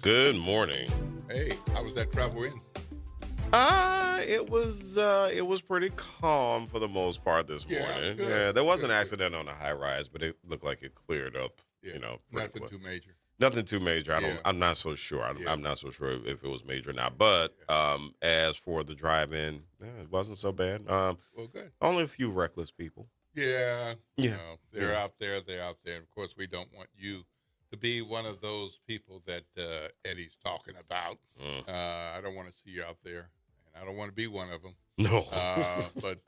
Good morning. Hey, how was that travel in? It was pretty calm for the most part this Yeah, morning. good, Yeah, there was an good, good. accident on the high rise, but it looked like it cleared up, Yeah, pretty nothing quick. too major. Nothing too major. Yeah, I'm not so sure. yeah, I'm not so sure if it was major or yeah, not. But yeah. as for the drive-in, it wasn't so bad. Well, good. Only a few reckless people. Yeah, Yeah, they're yeah. out there. They're out there. Of course, we don't want you to be one of those people that Eddie's talking about. Mm. I don't want to see you out there, and I don't want to be one of them. No. But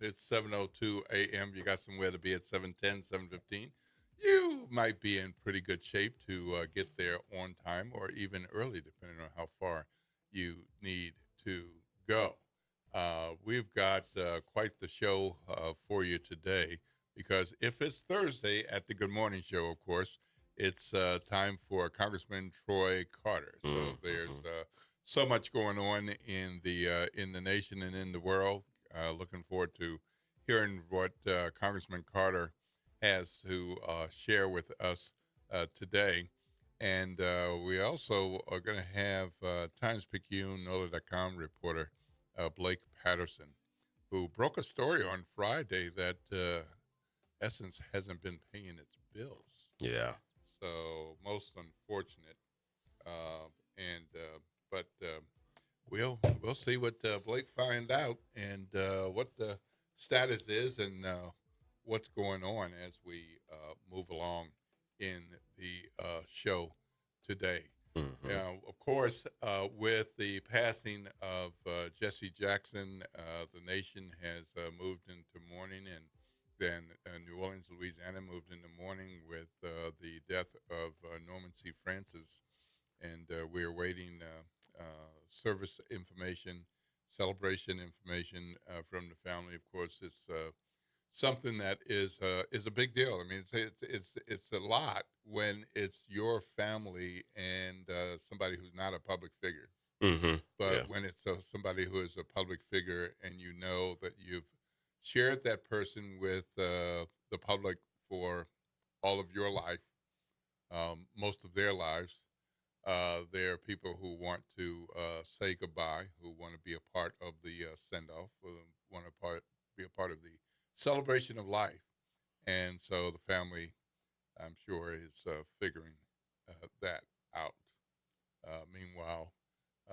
it's 7:02 a.m. You got somewhere to be at 7:10, 7:15. You might be in pretty good shape to get there on time or even early, depending on how far you need to go. We've got quite the show for you today because if it's Thursday at the Good Morning Show, of course, it's time for Congressman Troy Carter. So there's Mhm. so much going on in the nation and in the world. Looking forward to hearing what Congressman Carter has to share with us today. And we also are going to have Times Picayune, NOLA.com reporter Blake Patterson, who broke a story on Friday that Essence hasn't been paying its bills. Yeah. So most unfortunate. And we'll see what Blake find out and what the status is and what's going on as we move along in the show today. Hmm. Of course, with the passing of Jesse Jackson, the nation has moved into mourning, and then New Orleans, Louisiana moved into mourning with the death of Norman C. Francis, and we're waiting service information, celebration information from the family. Of course, it's something that is a big deal. I mean, it's a lot when it's your family and somebody who's not a public figure. Hmm. Yeah. But when it's somebody who is a public figure and you know that you've shared that person with the public for all of your life, most of their lives, there are people who want to say goodbye, who want to be a part of the send off, want to be a part of the celebration of life. And so the family, I'm sure, is figuring that out. Meanwhile,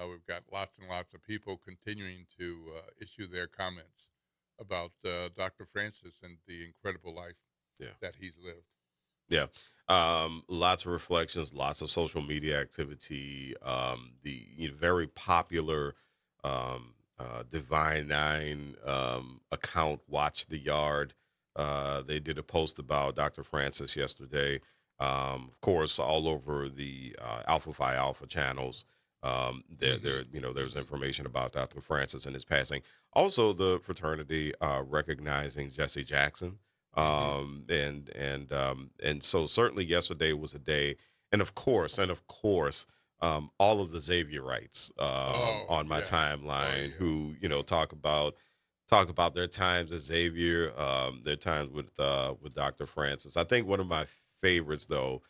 we've got lots and lots of people continuing to issue their comments about Dr. Francis and the incredible life Yeah. that he's lived. Yeah. Lots of reflections, lots of social media activity. The very popular Divine Nine account, Watch the Yard. They did a post about Dr. Francis yesterday. Of course, all over the Alpha Phi Alpha channels. Hmm. There's Hmm. information about Dr. Francis and his passing. Also, the fraternity recognizing Jesse Jackson, Hmm. and so certainly yesterday was a day, and of course, all of the Xavierites Oh, on my yes. Oh, timeline yeah. who Yeah. talk about their times as Xavier, their times with Dr. Francis. I think one of my favorites though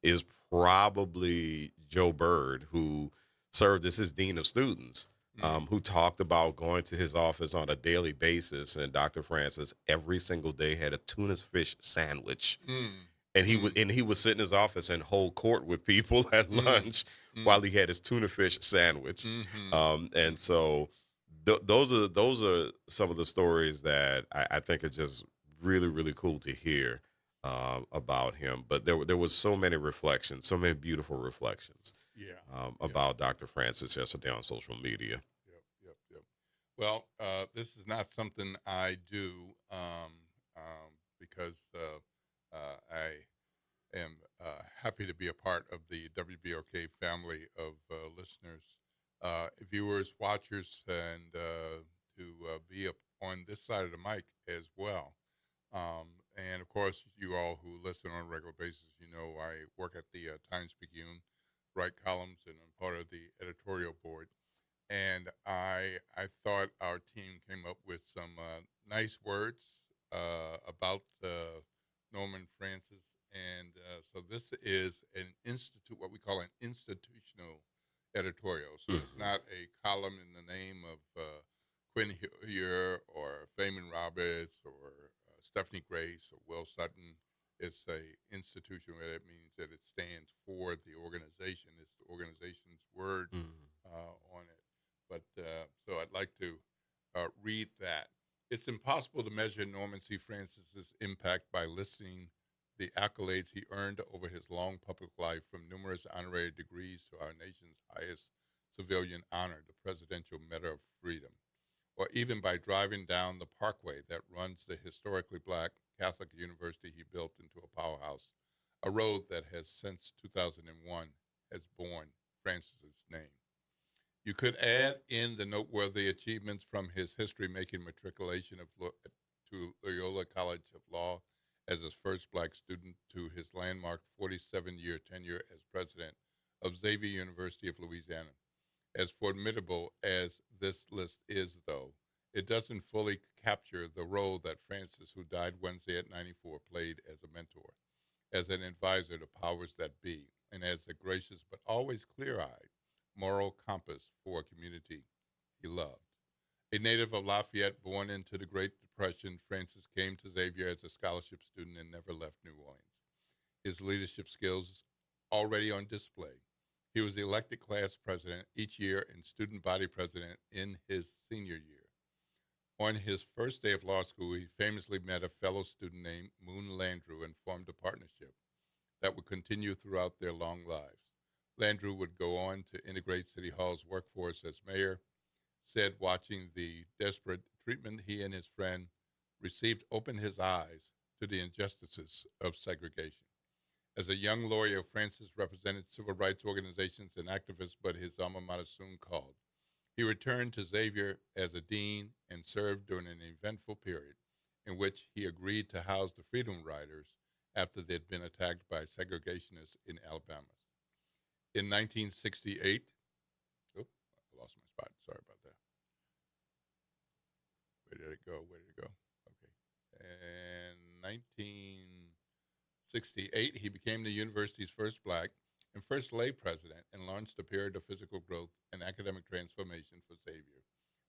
is probably Joe Bird, who served as his dean of students, Mm. who talked about going to his office on a daily basis, and Dr. Francis every single day had a tuna fish sandwich, Mm. and he would Mm. and he would sit in his office and hold court with people at Mm. lunch while Mm. he had his tuna fish sandwich. Mhm. And Mhm. so those are some of the stories that I think are just really really cool to hear about him. But there was so many reflections, so many beautiful reflections Yeah. Yeah. about Dr. Francis yesterday on social media. Yep. Yep. Yep. Well, this is not something I do because I am happy to be a part of the WBOK family of listeners, viewers, watchers, and to be up on this side of the mic as well. And of course, you all who listen on a regular basis, you know I work at the Times Picayune, write columns, and I'm part of the editorial board. And I thought our team came up with some nice words about Norman Francis And so this is an institute, what we call an institutional editorial. So it's Mhm. not a column in the name of Quinn Hillier or Feynman Roberts or Stephanie Grace or Will Sutton. It's a institution where it means that it stands for the organization. It's the organization's word Mhm. on it. But so I'd like to read that. It's impossible to measure Norman C. Francis's impact by listing the accolades he earned over his long public life, from numerous honorary degrees to our nation's highest civilian honor, the Presidential Medal of Freedom, or even by driving down the parkway that runs the historically black Catholic university he built into a powerhouse, a road that has since 2001 has borne Francis's name. You could add in the noteworthy achievements from his history-making matriculation to Loyola College of Law as his first black student, to his landmark 47-year tenure as president of Xavier University of Louisiana. As formidable as this list is, though, it doesn't fully capture the role that Francis, who died Wednesday at 94, played as a mentor, as an advisor to powers that be, and as a gracious but always clear eyed moral compass for a community he loved. A native of Lafayette, born into the Great Depression, Francis came to Xavier as a scholarship student and never left New Orleans. His leadership skills already on display. He was elected class president each year and student body president in his senior year. On his first day of law school, he famously met a fellow student named Moon Landrew and formed a partnership that would continue throughout their long lives. Landrew would go on to integrate City Hall's workforce as mayor, said watching the desperate treatment he and his friend received opened his eyes to the injustices of segregation. As a young lawyer, Francis represented civil rights organizations and activists, but his alma mater soon called. He returned to Xavier as a dean and served during an eventful period in which he agreed to house the Freedom Riders after they'd been attacked by segregationists in Alabama. In 1968, oh, I lost my spot. Sorry about that. Where did it go? Where did it go? Okay. In 1968, he became the university's first black and first lay president and launched a period of physical growth and academic transformation for Xavier,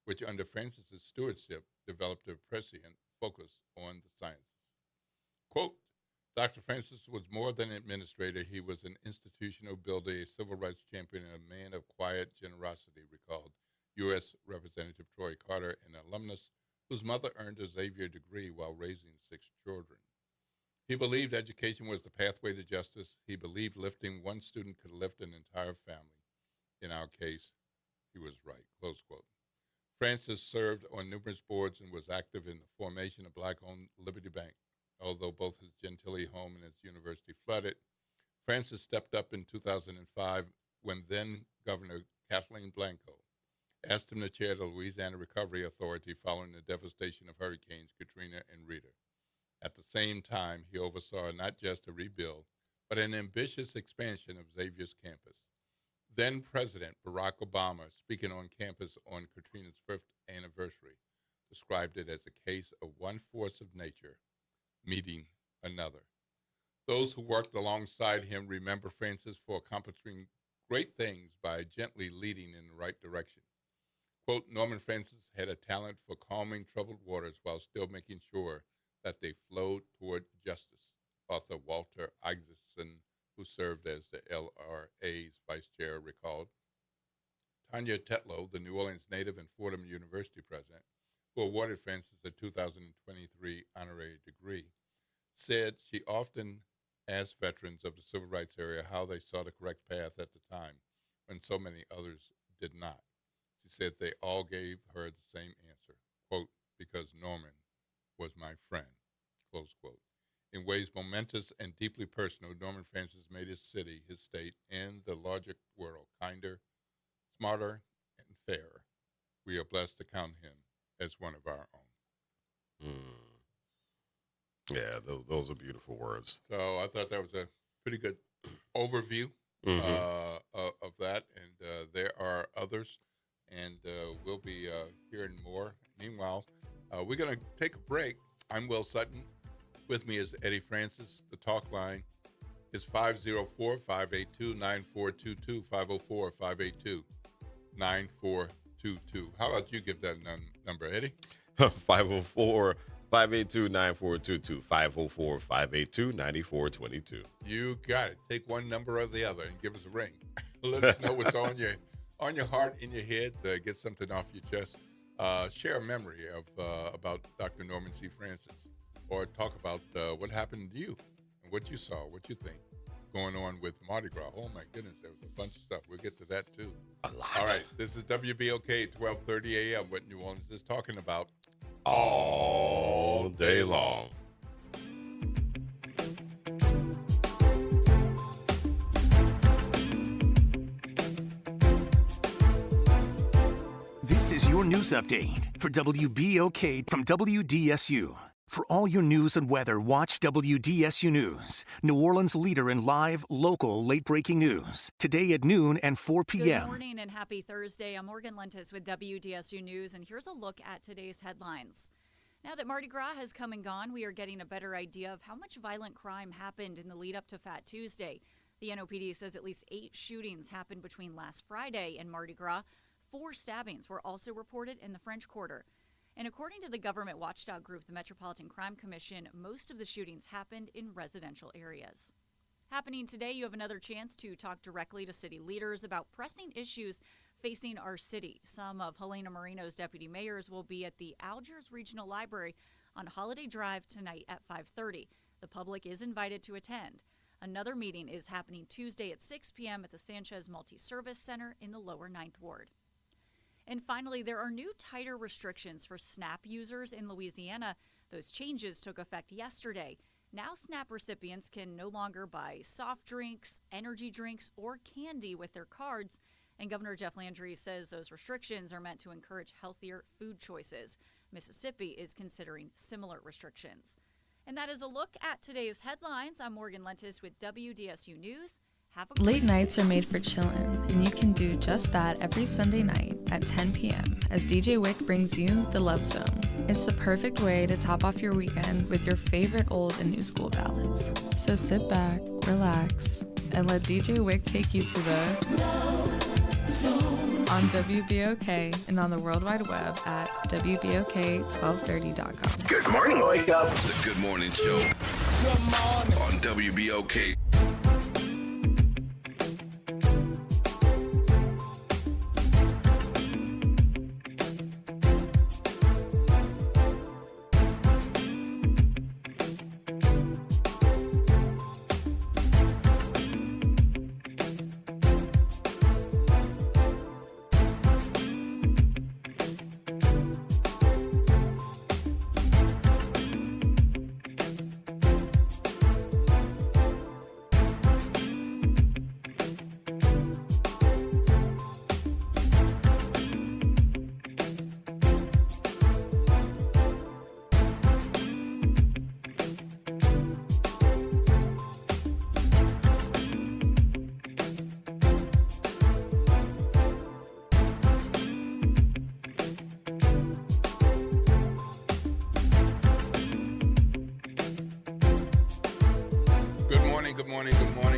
which under Francis's stewardship developed a prescient focus on the sciences. Quote, Dr. Francis was more than an administrator. He was an institutional builder, a civil rights champion, and a man of quiet generosity, recalled U.S. Representative Troy Carter, an alumnus whose mother earned a Xavier degree while raising 6 children. He believed education was the pathway to justice. He believed lifting one student could lift an entire family. In our case, he was right, close quote. Francis served on numerous boards and was active in the formation of black-owned Liberty Bank. Although both his Gentilly home and his university flooded, Francis stepped up in 2005 when then Governor Kathleen Blanco asked him to chair the Louisiana Recovery Authority following the devastation of Hurricanes Katrina and Rita. At the same time, he oversaw not just a rebuild, but an ambitious expansion of Xavier's campus. Then President Barack Obama, speaking on campus on Katrina's 5th anniversary, described it as a case of one force of nature meeting another. Those who worked alongside him remember Francis for accomplishing great things by gently leading in the right direction. Quote, Norman Francis had a talent for calming troubled waters while still making sure that they flowed toward justice, author Walter Isaacson, who served as the LRA's vice chair, recalled. Tanya Tetlow, the New Orleans native and Fordham University president, who awarded Francis the 2023 honorary degree, said she often asked veterans of the civil rights era how they saw the correct path at the time when so many others did not. She said they all gave her the same answer, quote, because Norman was my friend, close quote. In ways momentous and deeply personal, Norman Francis made his city, his state, and the larger world kinder, smarter, and fairer. We are blessed to count him as one of our own. Mm. Yeah, those are beautiful words. So I thought that was a pretty good overview of that, and there are others, and we'll be hearing more. Meanwhile, we're going to take a break. I'm Will Sutton. With me is Eddie Francis, the talk line is 504-582-9422, 504-582-9422. How about you give that number, Eddie? 504 582 9422. 504 582 9422. You got it. Take one number or the other and give us a ring. Let us know what's on your heart, in your head. Get something off your chest. Share a memory of about Dr. Norman C. Francis, or talk about what happened to you and what you saw, what you think going on with Mardi Gras. Oh my goodness, there was a bunch of stuff. We'll get to that too. A lot. All right, this is WBOK 1230 AM. What New Orleans is talking about all day long. This is your news update for WBOK from WDSU. For all your news and weather, watch WDSU News, New Orleans' leader in live, local, late-breaking news. Today at noon and 4 p.m. Good morning and happy Thursday. I'm Morgan Lentis with WDSU News, and here's a look at today's headlines. Now that Mardi Gras has come and gone, we are getting a better idea of how much violent crime happened in the lead up to Fat Tuesday. The NOPD says at least 8 shootings happened between last Friday and Mardi Gras. 4 stabbings were also reported in the French Quarter. And according to the government watchdog group, the Metropolitan Crime Commission, most of the shootings happened in residential areas. Happening today, you have another chance to talk directly to city leaders about pressing issues facing our city. Some of Helena Marino's deputy mayors will be at the Algiers Regional Library on Holiday Drive tonight at 5:30. The public is invited to attend. Another meeting is happening Tuesday at 6 p.m. at the Sanchez Multi-Service Center in the Lower 9th Ward. And finally, there are new tighter restrictions for SNAP users in Louisiana. Those changes took effect yesterday. Now SNAP recipients can no longer buy soft drinks, energy drinks, or candy with their cards. And Governor Jeff Landry says those restrictions are meant to encourage healthier food choices. Mississippi is considering similar restrictions. And that is a look at today's headlines. I'm Morgan Lentis with WDSU News. Late nights are made for chillin', and you can do just that every Sunday night at 10 p.m. as DJ Wick brings you The Love Zone. It's the perfect way to top off your weekend with your favorite old and new school ballads. So sit back, relax, and let DJ Wick take you to the Love Zone on WBOK and on the World Wide Web at WBOK1230.com. Good morning, wake up. The Good Morning Show. Good morning. On WBOK.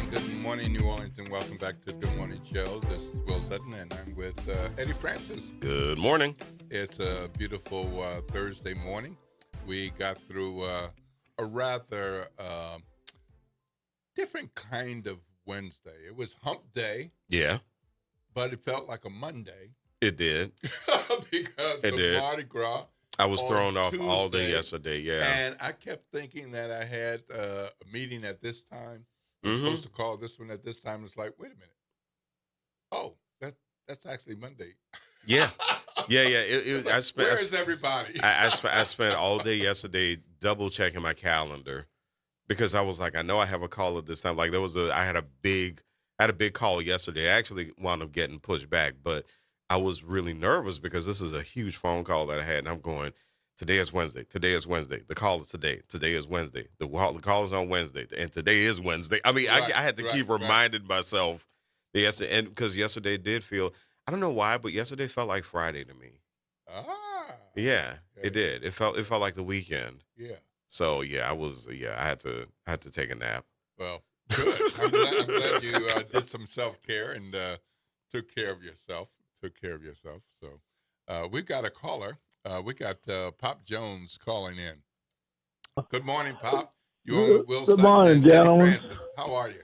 Good morning, New Orleans, and welcome back to the Good Morning Show. This is Will Sutton, and I'm with Eddie Francis. Good morning. It's a beautiful Thursday morning. We got through a rather different kind of Wednesday. It was hump day. Yeah. But it felt like a Monday. It did. because it of did. Mardi Gras. I was thrown off Tuesday, all day yesterday, yeah. And I kept thinking that I had a meeting at this time. I was supposed to call this one at this time. It's like, wait a minute. Oh, that's actually Monday. Yeah. Yeah. Where is everybody? I spent all day yesterday double checking my calendar because I was like, I know I have a call at this time. Like I had a big call yesterday. I actually wound up getting pushed back, but I was really nervous because this is a huge phone call that I had, and I'm going, today is Wednesday. Today is Wednesday. The call is today. Today is Wednesday. The call is on Wednesday, and today is Wednesday. I mean, I had to keep reminding myself that yesterday, and because yesterday did feel, I don't know why, but yesterday felt like Friday to me. Yeah, it did. It felt like the weekend. Yeah. So yeah, I had to take a nap. Well, good. did some self-care and took care of yourself. So we've got a caller. We got Pop Jones calling in. Good morning, Pop. You on with Will Good Sutton morning, and Eddie gentlemen. Francis. How are you?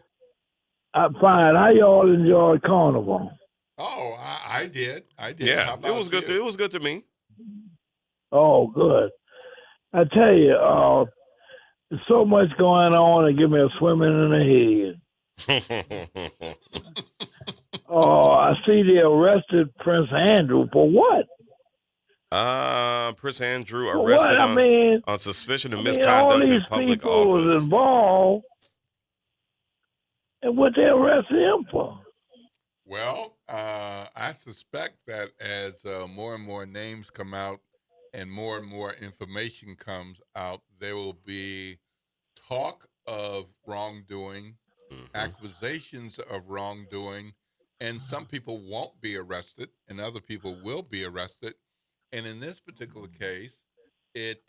I'm fine. How y'all enjoy Carnival? Oh, I did. Yeah, How it about was good. you? It was good to me. Oh, good. I tell you, there's so much going on and give me a swimming in the head. I see they arrested Prince Andrew for what? Prince Andrew For what? arrested I mean, on suspicion of all misconduct these in public people was office. involved, and what they arrested him for? Well, I suspect that as more and more names come out and more information comes out, there will be talk of wrongdoing, accusations of wrongdoing, and some people won't be arrested and other people will be arrested. And in this particular case, it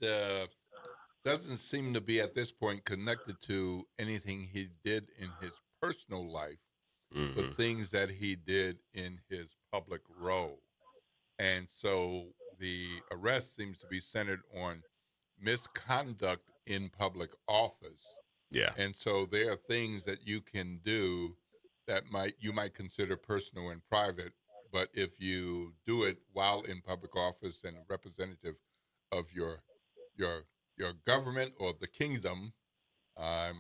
doesn't seem to be at this point connected to anything he did in his personal life, but things that he did in his public role. And so the arrest seems to be centered on misconduct in public office. Yeah. And so there are things that you can do that you might consider personal and private, but if you do it while in public office and a representative of your government or the kingdom,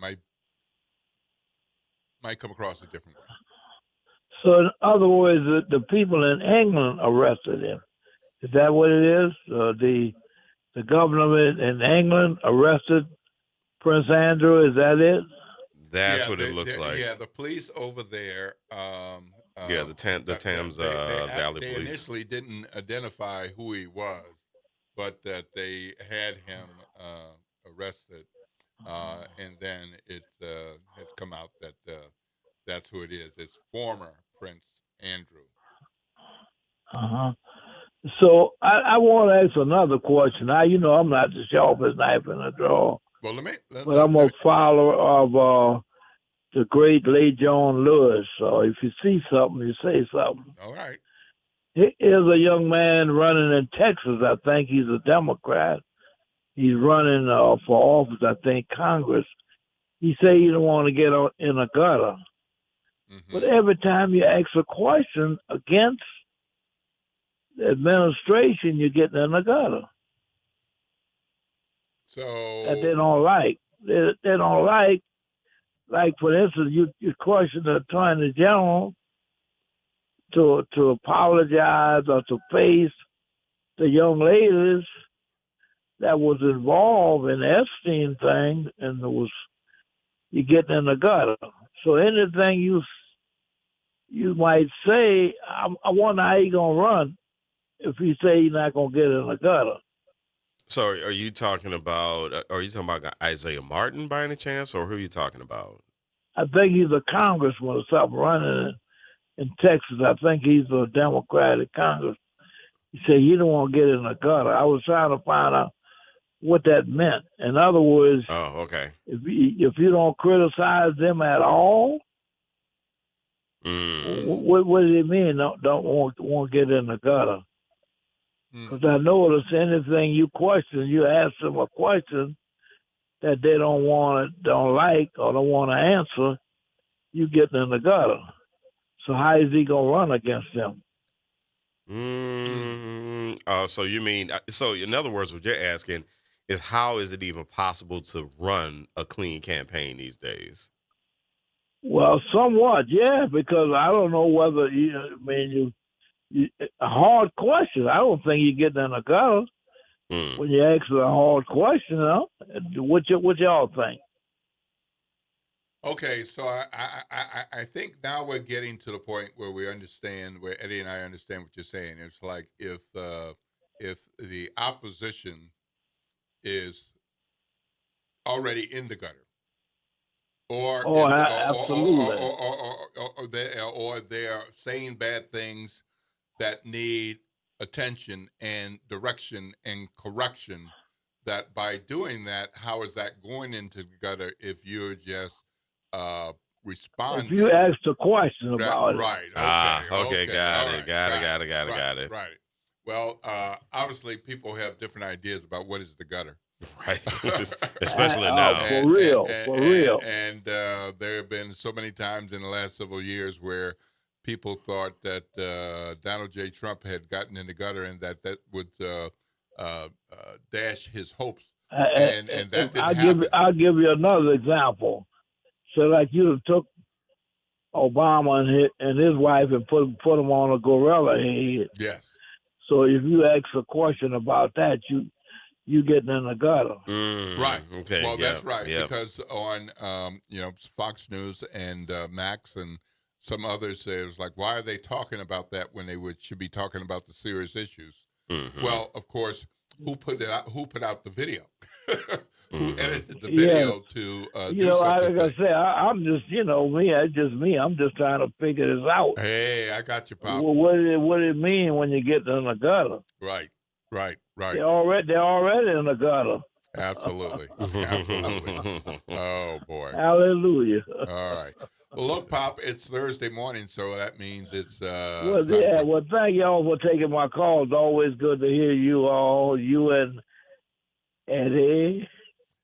might come across a different way. So, in other words, the people in England arrested him. Is that what it is? The government in England arrested Prince Andrew. Is that it? That's what it looks like. Yeah, the police over there. The Thames Valley They Police. initially didn't identify who he was, but that they had him arrested, and then it has come out that that's who it is. It's former Prince Andrew. So I want to ask another question. Now, I'm not the sharpest knife in the drawer. Well, but I'm a follower of the great late John Lewis. So if you see something, you say something. All right. Here's a young man running in Texas. I think he's a Democrat. He's running for office, I think, Congress. He say he don't want to get in a gutter. But every time you ask a question against the administration, you're getting in a gutter. So that they don't like. They don't like for instance, you question the Attorney General to apologize or to face the young ladies that was involved in the Epstein thing, and you getting in the gutter. So anything you might say, I wonder how he gonna run if you say he's not gonna get in the gutter. So are you talking about Isaiah Martin by any chance, or who are you talking about? I think he's a congressman or something running in Texas. I think he's a Democratic Congress. He said you don't want to get in the gutter. I was trying to find out what that meant. In other words, okay. If you don't criticize them at all, what does it mean? Don't want to get in the gutter? Because I notice anything you question, you ask them a question that they don't like, or don't want to answer, you get in the gutter. So how is he gonna run against them? So you mean in other words, what you're asking is how is it even possible to run a clean campaign these days? Well, somewhat, yeah, because I don't know whether a hard question. I don't think you get in a gutter when you ask a hard question. What y'all think? Okay, so I think now we're getting to the point where we understand, where Eddie and I understand what you're saying. It's like if the opposition is already in the gutter, or they are saying bad things that need attention and direction and correction, that by doing that, how is that going into the gutter if you're just respond. If you ask a question That- about it. right. Okay, got all it, right, got it. Right. Well, obviously, people have different ideas about what is the gutter. Right, especially now. For real. And there have been so many times in the last several years where people thought that Donald J. Trump had gotten in the gutter and that would dash his hopes. And that didn't happen. I'll give you another example. So, like you took Obama and his wife and put them on a gorilla head. Yes. So if you ask a question about that, you getting in the gutter. Right. Okay. Well, that's right. Yeah. Because on Fox News and Max and some others, there's like, why are they talking about that when they should be talking about the serious issues? Mhm. Well, of course, who put it out? Who put out the video? Who edited the video to do such a like I thing? say, I'm just, me. It's just me. I'm just trying to figure this out. Hey, I got you, Pop. Well, what it mean when you get in the gutter? Right. They're already in the gutter. Absolutely. Oh boy. Hallelujah. All right. Well, look, Pop, it's Thursday morning, so that means it's Well, time for- well, thank y'all for taking my call. It's always good to hear you all, you and Eddie.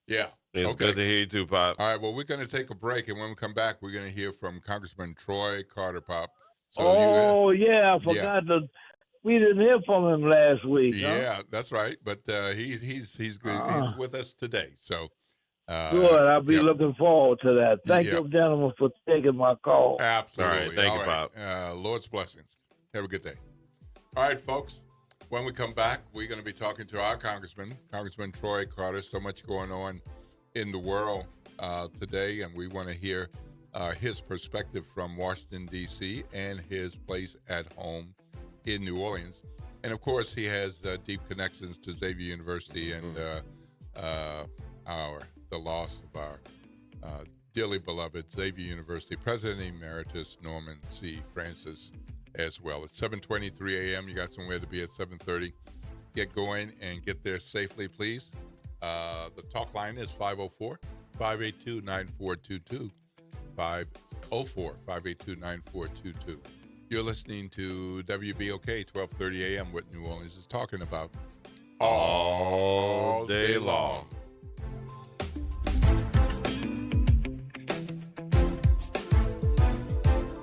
Yeah. It's Okay. good to hear you too, Pop. All right, well, we're going to take a break, and when we come back, we're going to hear from Congressman Troy Carter, Pop. So I forgot to. We didn't hear from him last week. yeah, that's right. But he's good. He's with us today. So Good. I'll be yep. looking forward to that. Thank Yep. you, gentlemen, for taking my call. Absolutely. All right, thank you, Pop. Lord's blessings. Have a good day. All right, folks. When we come back, we're going to be talking to our Congressman Troy Carter. So much going on in the world today, and we want to hear his perspective from Washington, D.C., and his place at home in New Orleans. And, of course, he has deep connections to Xavier University and the loss of our dearly beloved Xavier University President Emeritus Norman C. Francis as well. It's 7:23 a.m. You got somewhere to be at 7:30. Get going and get there safely, please. The talk line is 504-582-9422. 504-582-9422. You're listening to WBOK 1230 a.m. what New Orleans is talking about all day long.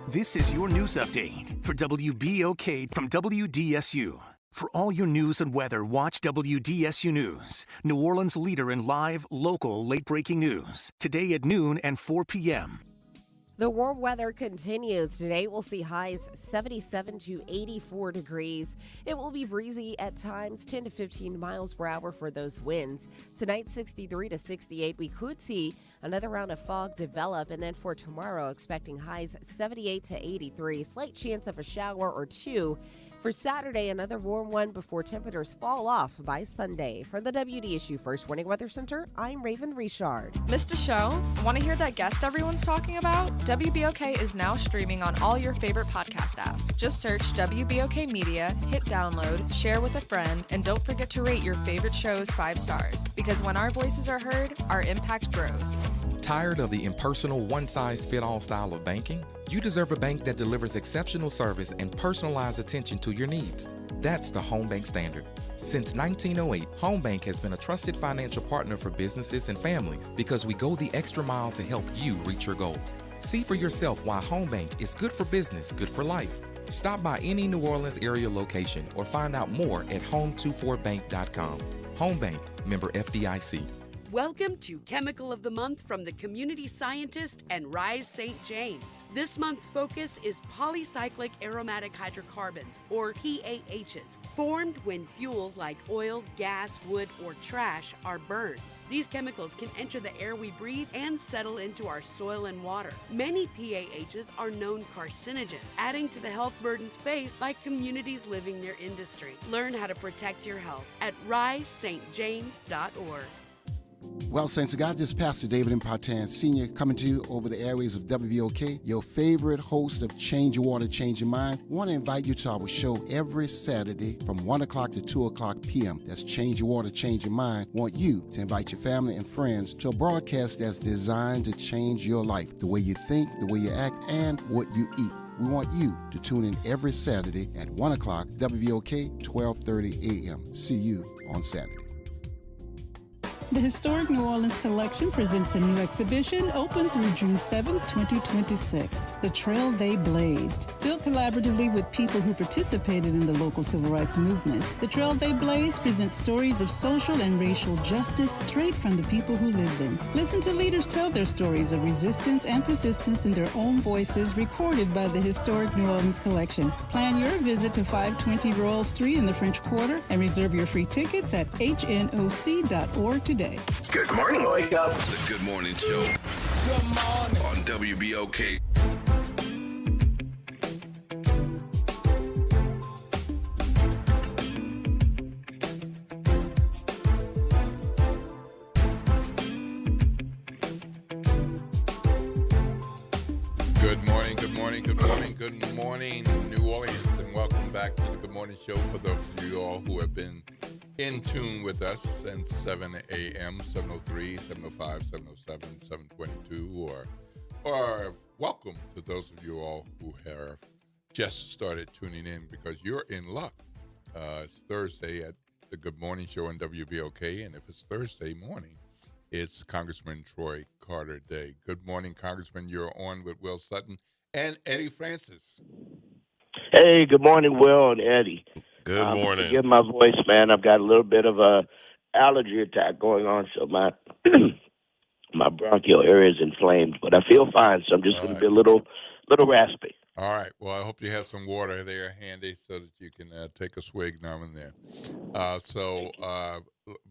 This is your news update for WBOK from WDSU. For all your news and weather, watch WDSU News, New Orleans' leader in live, local, late-breaking news. Today at noon and 4 p.m. The warm weather continues. Today we'll see highs 77 to 84 degrees. It will be breezy at times, 10 to 15 miles per hour for those winds. Tonight, 63 to 68. We could see another round of fog develop. And then for tomorrow, expecting highs 78 to 83. Slight chance of a shower or two. For Saturday, another warm one before temperatures fall off by Sunday. For the WDSU First Warning Weather Center, I'm Raven Richard. Missed a show? Want to hear that guest everyone's talking about? WBOK is now streaming on all your favorite podcast apps. Just search WBOK Media, hit download, share with a friend, and don't forget to rate your favorite shows 5 stars. Because when our voices are heard, our impact grows. Tired of the impersonal, one-size-fit-all style of banking? You deserve a bank that delivers exceptional service and personalized attention to your needs. That's the Home Bank Standard. Since 1908, Home Bank has been a trusted financial partner for businesses and families because we go the extra mile to help you reach your goals. See for yourself why Home Bank is good for business, good for life. Stop by any New Orleans area location or find out more at home24bank.com. Home Bank, member FDIC. Welcome to Chemical of the Month from the Community Scientist and Rise St. James. This month's focus is polycyclic aromatic hydrocarbons, or PAHs, formed when fuels like oil, gas, wood, or trash are burned. These chemicals can enter the air we breathe and settle into our soil and water. Many PAHs are known carcinogens, adding to the health burdens faced by communities living near industry. Learn how to protect your health at risestjames.org. Well, Saints of God, this is Pastor David Impartan Sr. coming to you over the airways of WBOK, your favorite host of Change Your Water, Change Your Mind. I want to invite you to our show every Saturday from 1 o'clock to 2 o'clock p.m. That's Change Your Water, Change Your Mind. I want you to invite your family and friends to a broadcast that's designed to change your life, the way you think, the way you act, and what you eat. We want you to tune in every Saturday at 1 o'clock, WBOK, 12:30 a.m. See you on Saturday. The Historic New Orleans Collection presents a new exhibition open through June 7th, 2026, The Trail They Blazed. Built collaboratively with people who participated in the local civil rights movement, The Trail They Blazed presents stories of social and racial justice straight from the people who lived them. Listen to leaders tell their stories of resistance and persistence in their own voices, recorded by the Historic New Orleans Collection. Plan your visit to 520 Royal Street in the French Quarter and reserve your free tickets at hnoc.org today. Good morning, wake up. The Good Morning Show. Good morning. On WBOK. Good morning, good morning, good morning, good morning, New Orleans, and welcome back to the Good Morning Show for those of you all who have been in tune with us since 7 a.m., 7:03, 7:05, 7:07, 7:22, or welcome to those of you all who have just started tuning in, because you're in luck. It's Thursday at the Good Morning Show on WBOK, and if it's Thursday morning, it's Congressman Troy Carter Day. Good morning, Congressman. You're on with Will Sutton and Eddie Francis. Hey, good morning, Will and Eddie. Good morning. Forgive my voice, man. I've got a little bit of a allergy attack going on, so my my bronchial area is inflamed, but I feel fine, so I'm just going to be a little raspy. All right. Well, I hope you have some water there handy so that you can take a swig now and then.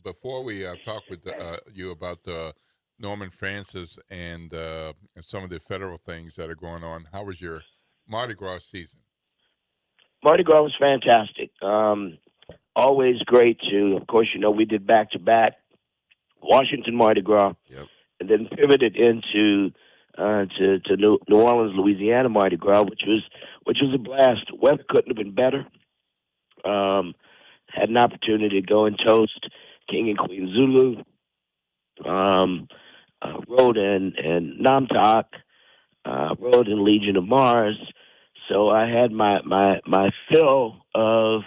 Before we talk with you about Norman Francis and some of the federal things that are going on, how was your Mardi Gras season? Mardi Gras was fantastic. Always great to, of course, we did back-to-back Washington Mardi Gras, and then pivoted into to New Orleans, Louisiana Mardi Gras, which was a blast. Weather couldn't have been better. Had an opportunity to go and toast King and Queen Zulu. Rode in Namtok. Rode in Legion of Mars. So I had my fill of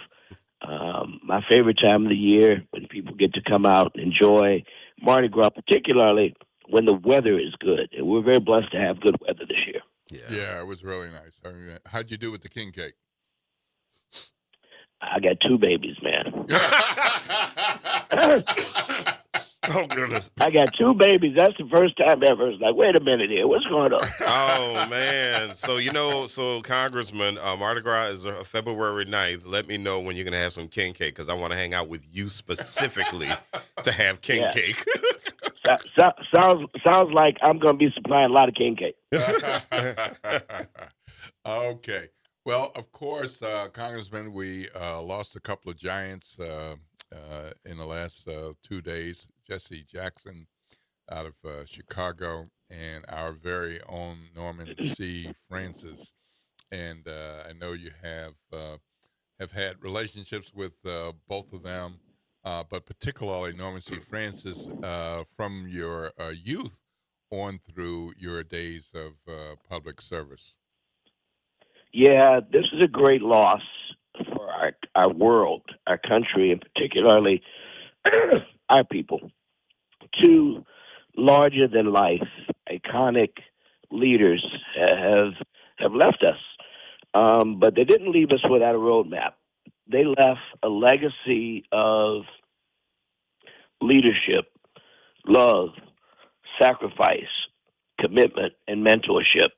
my favorite time of the year, when people get to come out and enjoy Mardi Gras, particularly when the weather is good. And we're very blessed to have good weather this year. Yeah, it was really nice. I mean, how'd you do with the king cake? I got 2 babies, man. Oh, goodness. I got 2 babies. That's the first time ever. It's like, wait a minute here. What's going on? Oh, man. So, Congressman, Mardi Gras is February 9th. Let me know when you're going to have some king cake, because I want to hang out with you specifically to have king cake. Sounds like I'm going to be supplying a lot of king cake. Okay. Well, of course, Congressman, we lost a couple of giants in the last 2 days. Jesse Jackson out of Chicago, and our very own Norman C. Francis. And I know you have had relationships with both of them, but particularly Norman C. Francis from your youth on through your days of public service. Yeah, this is a great loss for our world, our country, and particularly our people. 2 larger-than-life, iconic leaders have left us, but they didn't leave us without a roadmap. They left a legacy of leadership, love, sacrifice, commitment, and mentorship.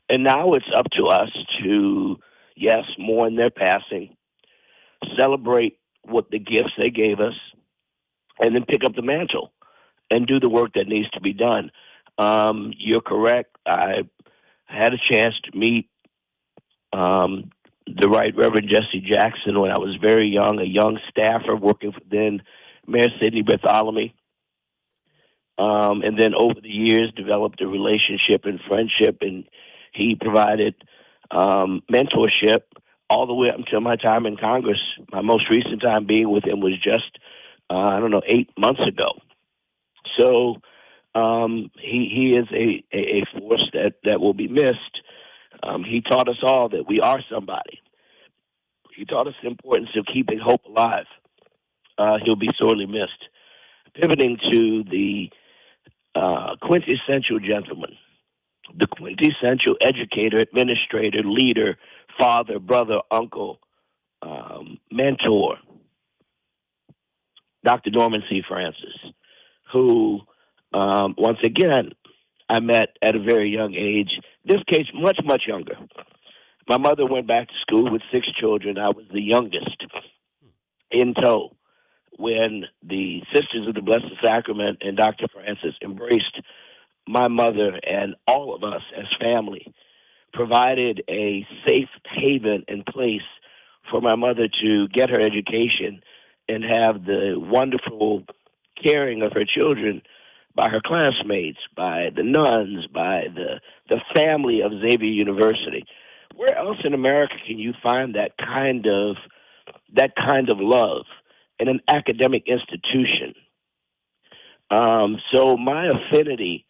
And now it's up to us to, yes, mourn their passing, celebrate what the gifts they gave us, and then pick up the mantle and do the work that needs to be done. You're correct. I had a chance to meet the Right Reverend Jesse Jackson when I was very young, a young staffer working for then Mayor Sidney Bartholomew. and then over the years developed a relationship and friendship, and he provided mentorship all the way up until my time in Congress. My most recent time being with him was just, 8 months ago. So he is a force that will be missed. He taught us all that we are somebody. He taught us the importance of keeping hope alive. He'll be sorely missed. Pivoting to the quintessential gentleman, the quintessential educator, administrator, leader, father, brother, uncle, mentor, Dr. Norman C. Francis, who, once again, I met at a very young age. This case, much, much younger. My mother went back to school with 6 children. I was the youngest in tow when the Sisters of the Blessed Sacrament and Dr. Francis embraced my mother and all of us as family, provided a safe haven and place for my mother to get her education and have the wonderful caring of her children by her classmates, by the nuns, by the family of Xavier University. Where else in America can you find that kind of love in an academic institution? So my affinity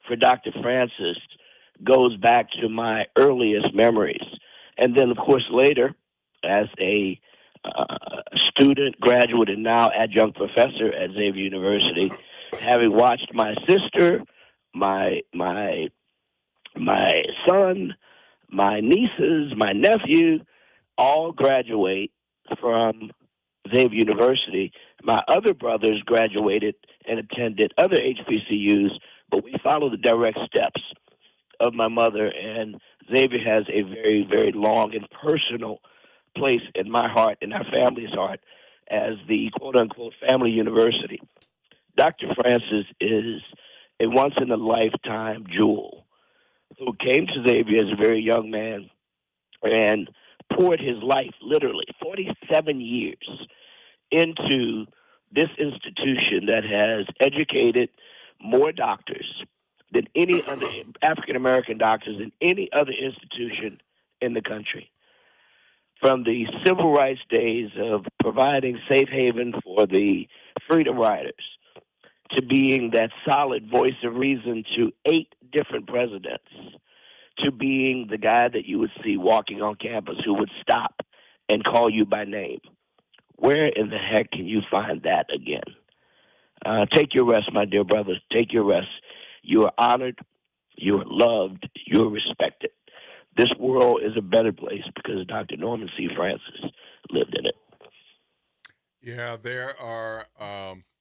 for Dr. Francis goes back to my earliest memories. And then, of course, later, as a student, graduate, and now adjunct professor at Xavier University, having watched my sister, my son, my nieces, my nephew, all graduate from Xavier University. My other brothers graduated and attended other HBCUs, but we followed the direct steps of my mother, and Xavier has a very, very long and personal place in my heart and our family's heart as the quote-unquote family university. Dr. Francis is a once-in-a-lifetime jewel who came to Xavier as a very young man and poured his life, literally 47 years, into this institution that has educated more doctors than any other African-American doctors in any other institution in the country. From the civil rights days of providing safe haven for the freedom riders to being that solid voice of reason to 8 different presidents, to being the guy that you would see walking on campus who would stop and call you by name. Where in the heck can you find that again? Take your rest, my dear brothers. Take your rest. You are honored. You are loved. You are respected. This world is a better place because Dr. Norman C. Francis lived in it. Yeah, there are,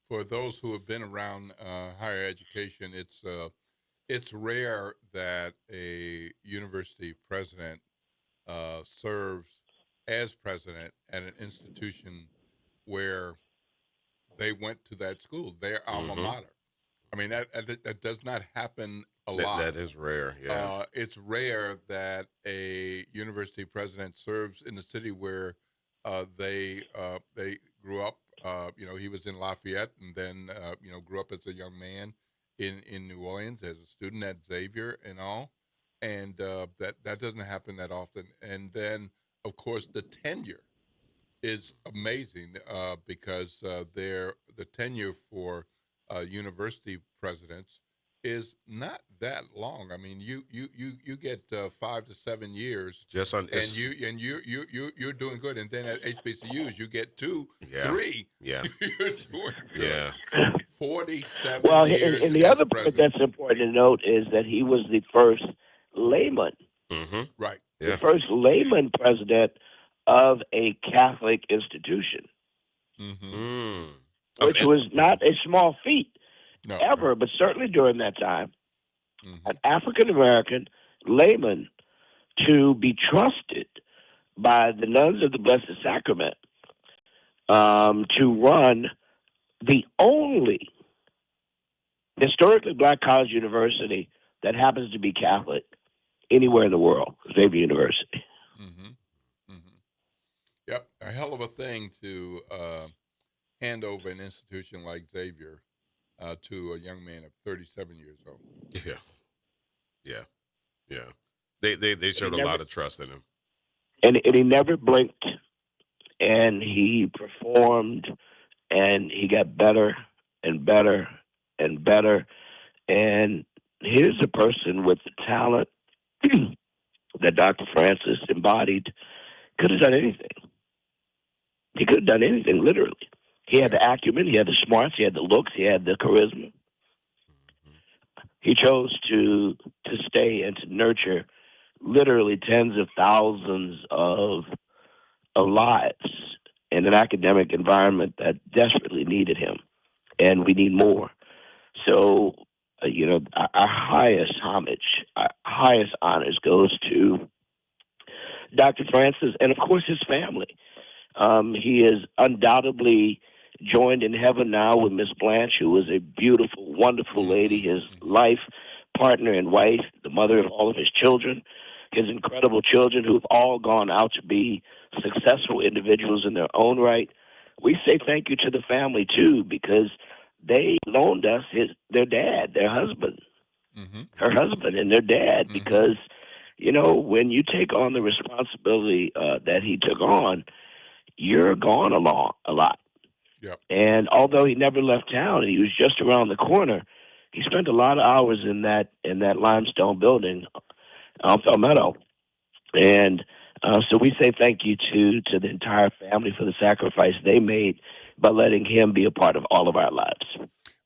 for those who have been around higher education, it's rare that a university president serves as president at an institution where they went to that school, their alma mater. I mean, that does not happen a lot. That is rare, yeah. It's rare that a university president serves in the city where they grew up. He was in Lafayette and then, grew up as a young man in New Orleans as a student at Xavier and all. And that doesn't happen that often. And then, of course, the tenure is amazing because the tenure for university presidents is not that long. I mean, you get 5 to 7 years, just on, and you're doing good. And then at HBCUs, you get 2, 3. Yeah, you're doing good. Yeah, 47 well, years. And the other president. point that's important to note is that he was the first layman, right? The first layman president of a Catholic institution, which was not a small feat ever, but certainly during that time, an African-American layman to be trusted by the nuns of the Blessed Sacrament to run the only historically black college university that happens to be Catholic anywhere in the world, Xavier University. Yep, a hell of a thing to hand over an institution like Xavier to a young man of 37 years old. Yeah. They showed a lot of trust in him. And he never blinked, and he performed, and he got better and better and better. And here's a person with the talent that Dr. Francis embodied. Could have done anything. He could have done anything, literally. He had the acumen, he had the smarts, he had the looks, he had the charisma. He chose to stay and to nurture literally tens of thousands of lives in an academic environment that desperately needed him, and we need more. So, our highest homage, our highest honors goes to Dr. Francis and, of course, his family. He is undoubtedly joined in heaven now with Miss Blanche, who is a beautiful, wonderful lady, his life partner and wife, the mother of all of his children, his incredible children who have all gone out to be successful individuals in their own right. We say thank you to the family, too, because they loaned us their dad, their husband, her husband and their dad, because, when you take on the responsibility that he took on, you're gone a lot. Yep. And although he never left town, he was just around the corner, he spent a lot of hours in that limestone building on Palmetto. And so we say thank you to the entire family for the sacrifice they made by letting him be a part of all of our lives.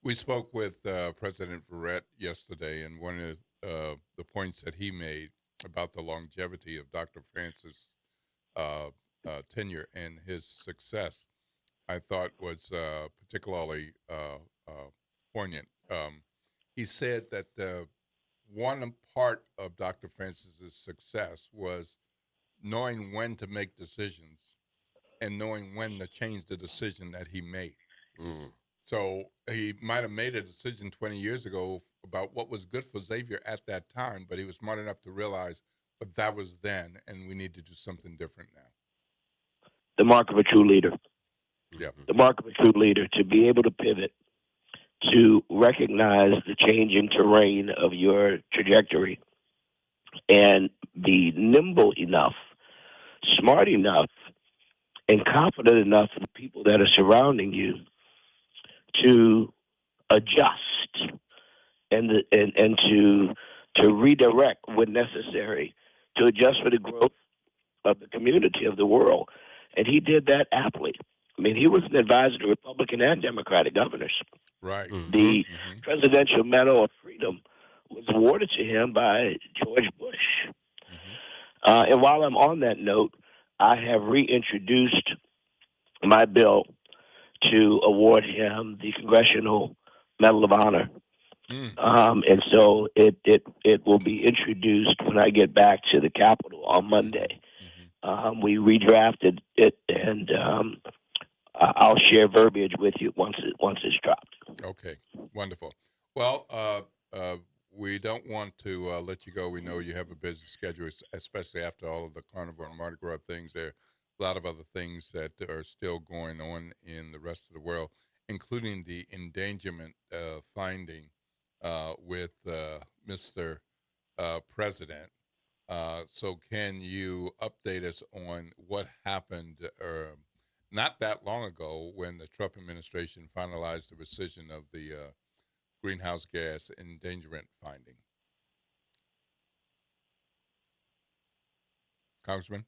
We spoke with President Verrett yesterday, and one of the points that he made about the longevity of Dr. Francis' tenure and his success, I thought was particularly poignant. He said that one part of Dr. Francis's success was knowing when to make decisions and knowing when to change the decision that he made. So he might have made a decision 20 years ago about what was good for Xavier at that time, but he was smart enough to realize that that was then, and we need to do something different now. The mark of a true leader. Yeah. The mark of a true leader, to be able to pivot, to recognize the changing terrain of your trajectory, and be nimble enough, smart enough, and confident enough in the people that are surrounding you to adjust and to redirect when necessary, to adjust for the growth of the community, of the world. And he did that aptly. I mean, he was an advisor to Republican and Democratic governors. Right. The Presidential Medal of Freedom was awarded to him by George Bush. And while I'm on that note, I have reintroduced my bill to award him the Congressional Medal of Honor. And so it will be introduced when I get back to the Capitol on Monday. We redrafted it, and I'll share verbiage with you once it's dropped. Okay, wonderful. Well, we don't want to let you go. We know you have a busy schedule, especially after all of the Carnival and Mardi Gras things. There are a lot of other things that are still going on in the rest of the world, including the endangerment finding with Mr. President. So can you update us on what happened not that long ago when the Trump administration finalized the rescission of the greenhouse gas endangerment finding? Congressman?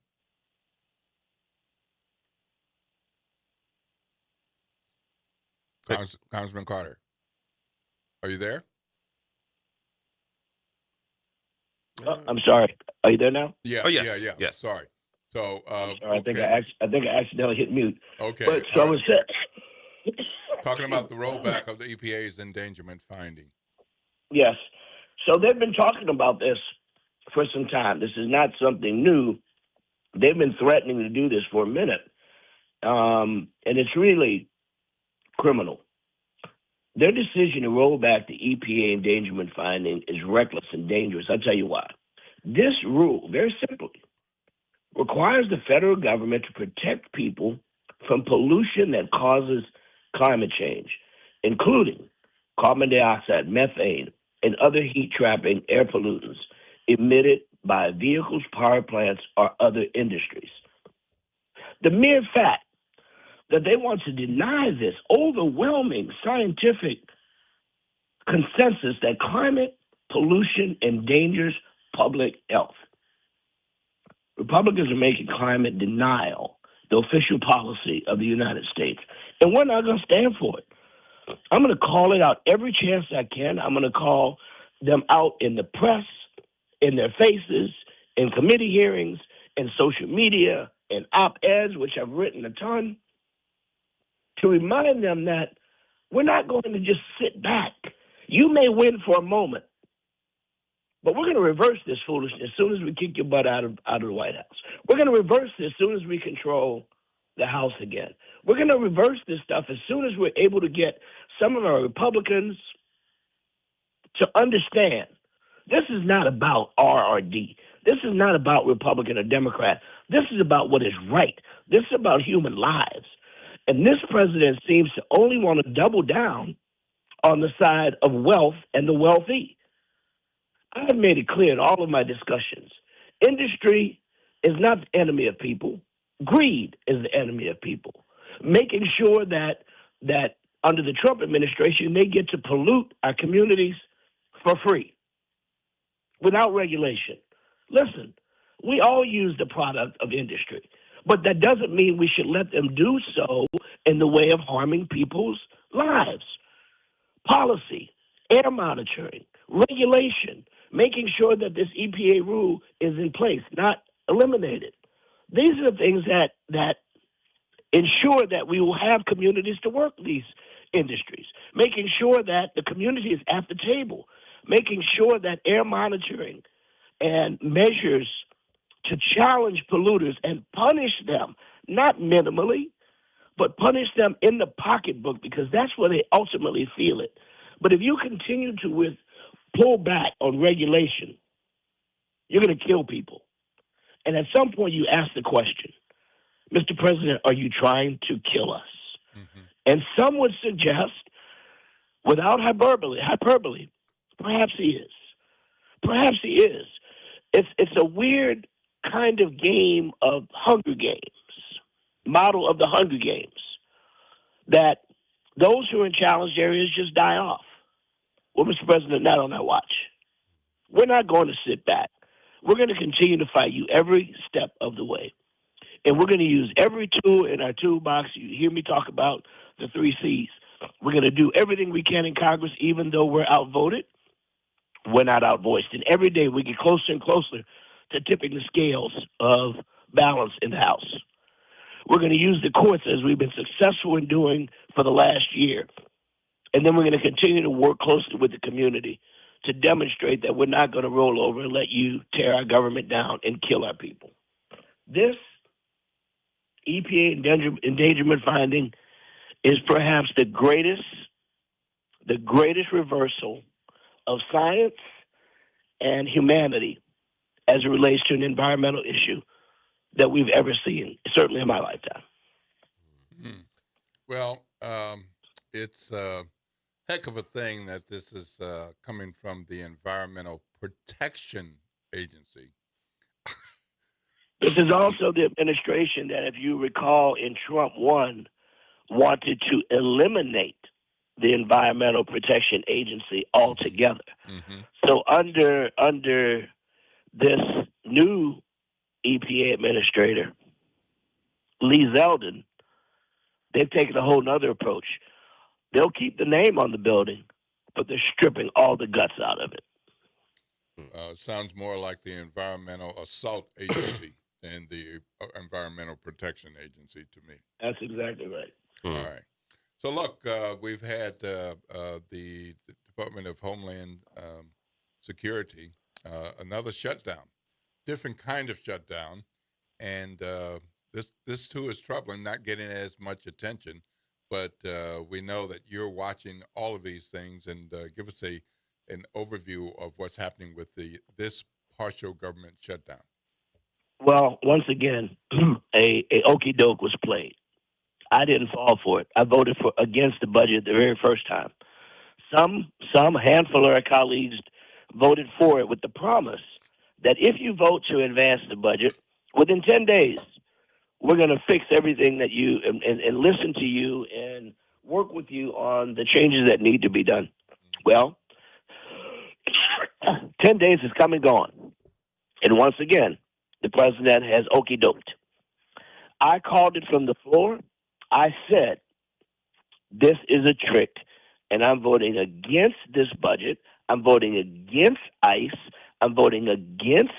Congressman Carter, are you there? I'm sorry. Are you there now? Yeah. Oh, yes. Yeah. Yes. Sorry. So sorry, I think I accidentally hit mute. Okay. But so I was talking about the rollback of the EPA's endangerment finding. Yes. So they've been talking about this for some time. This is not something new. They've been threatening to do this for a minute. And it's really criminal. Their decision to roll back the EPA endangerment finding is reckless and dangerous. I'll tell you why. This rule, very simply, requires the federal government to protect people from pollution that causes climate change, including carbon dioxide, methane, and other heat-trapping air pollutants emitted by vehicles, power plants, or other industries. The mere fact that they want to deny this overwhelming scientific consensus that climate pollution endangers public health. Republicans are making climate denial the official policy of the United States, and we're not going to stand for it. I'm going to call it out every chance I can. I'm going to call them out in the press, in their faces, in committee hearings, in social media, in op-eds, which I've written a ton, to remind them that we're not going to just sit back. You may win for a moment, but we're going to reverse this foolishness as soon as we kick your butt out of the White House. We're going to reverse this as soon as we control the House again. We're going to reverse this stuff as soon as we're able to get some of our Republicans to understand this is not about R or D. This is not about Republican or Democrat. This is about what is right. This is about human lives. And this president seems to only want to double down on the side of wealth and the wealthy. I have made it clear in all of my discussions, industry is not the enemy of people. Greed is the enemy of people. Making sure that under the Trump administration, they get to pollute our communities for free, without regulation. Listen, we all use the product of industry, but that doesn't mean we should let them do so in the way of harming people's lives. Policy, air monitoring, regulation, making sure that this EPA rule is in place, not eliminated. These are the things that ensure that we will have communities to work these industries, making sure that the community is at the table, making sure that air monitoring and measures to challenge polluters and punish them, not minimally, but punish them in the pocketbook, because that's where they ultimately feel it. But if you continue to pull back on regulation, you're going to kill people. And at some point you ask the question, Mr. President, are you trying to kill us? Mm-hmm. And some would suggest, without hyperbole, perhaps he is. Perhaps he is. It's a weird kind of game of Hunger Games, model of the Hunger Games, that those who are in challenged areas just die off. Well, Mr. President, not on our watch. We're not going to sit back. We're going to continue to fight you every step of the way. And we're going to use every tool in our toolbox. You hear me talk about the 3 C's. We're going to do everything we can in Congress, even though we're outvoted. We're not outvoiced. And every day we get closer and closer to tipping the scales of balance in the House. We're going to use the courts as we've been successful in doing for the last year. And then we're going to continue to work closely with the community to demonstrate that we're not going to roll over and let you tear our government down and kill our people. This EPA endangerment finding is perhaps the greatest reversal of science and humanity as it relates to an environmental issue that we've ever seen, certainly in my lifetime. Mm-hmm. Well, it's a heck of a thing that this is coming from the Environmental Protection Agency. This is also the administration that, if you recall, in Trump 1, wanted to eliminate the Environmental Protection Agency altogether. Mm-hmm. So under this new EPA administrator, Lee Zeldin, they've taken a whole nother approach. They'll keep the name on the building, but they're stripping all the guts out of it. It sounds more like the Environmental Assault Agency than the Environmental Protection Agency to me. That's exactly right. All right. So, look, we've had the Department of Homeland Security, another shutdown, different kind of shutdown. And this too is troubling, not getting as much attention. But we know that you're watching all of these things, and give us an overview of what's happening with this partial government shutdown. Well, once again, a okey doke was played. I didn't fall for it. I voted against the budget the very first time. Some handful of our colleagues voted for it with the promise that if you vote to advance the budget, within 10 days, we're going to fix everything that you and listen to you and work with you on the changes that need to be done. Well, 10 days has come and gone. And once again, the president has okey-doked. I called it from the floor. I said, this is a trick, and I'm voting against this budget. I'm voting against ICE. I'm voting against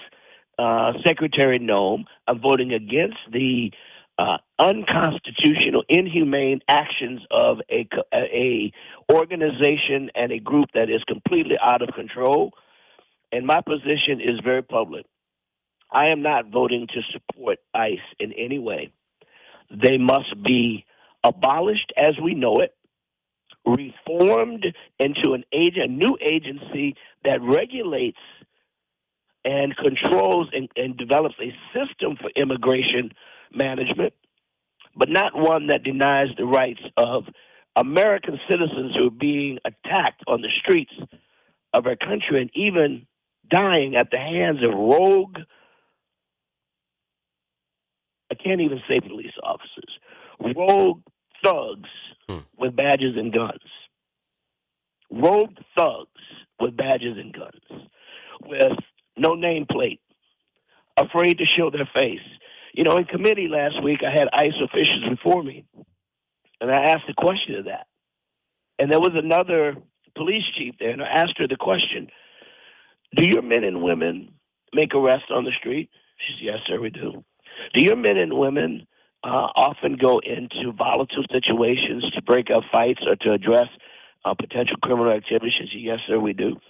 Secretary Noem. I'm voting against the unconstitutional, inhumane actions of a organization and a group that is completely out of control. And my position is very public. I am not voting to support ICE in any way. They must be abolished as we know it, reformed into a new agency that regulates and controls and develops a system for immigration management, but not one that denies the rights of American citizens who are being attacked on the streets of our country and even dying at the hands of rogue, I can't even say police officers, rogue thugs with badges and guns. Rogue thugs with badges and guns, with no nameplate, afraid to show their face. You know, in committee last week, I had ICE officials before me, and I asked a question of that. And there was another police chief there, and I asked her the question, do your men and women make arrests on the street? She said, yes, sir, we do. Do your men and women often go into volatile situations to break up fights or to address potential criminal activity? She said, yes, sir, we do.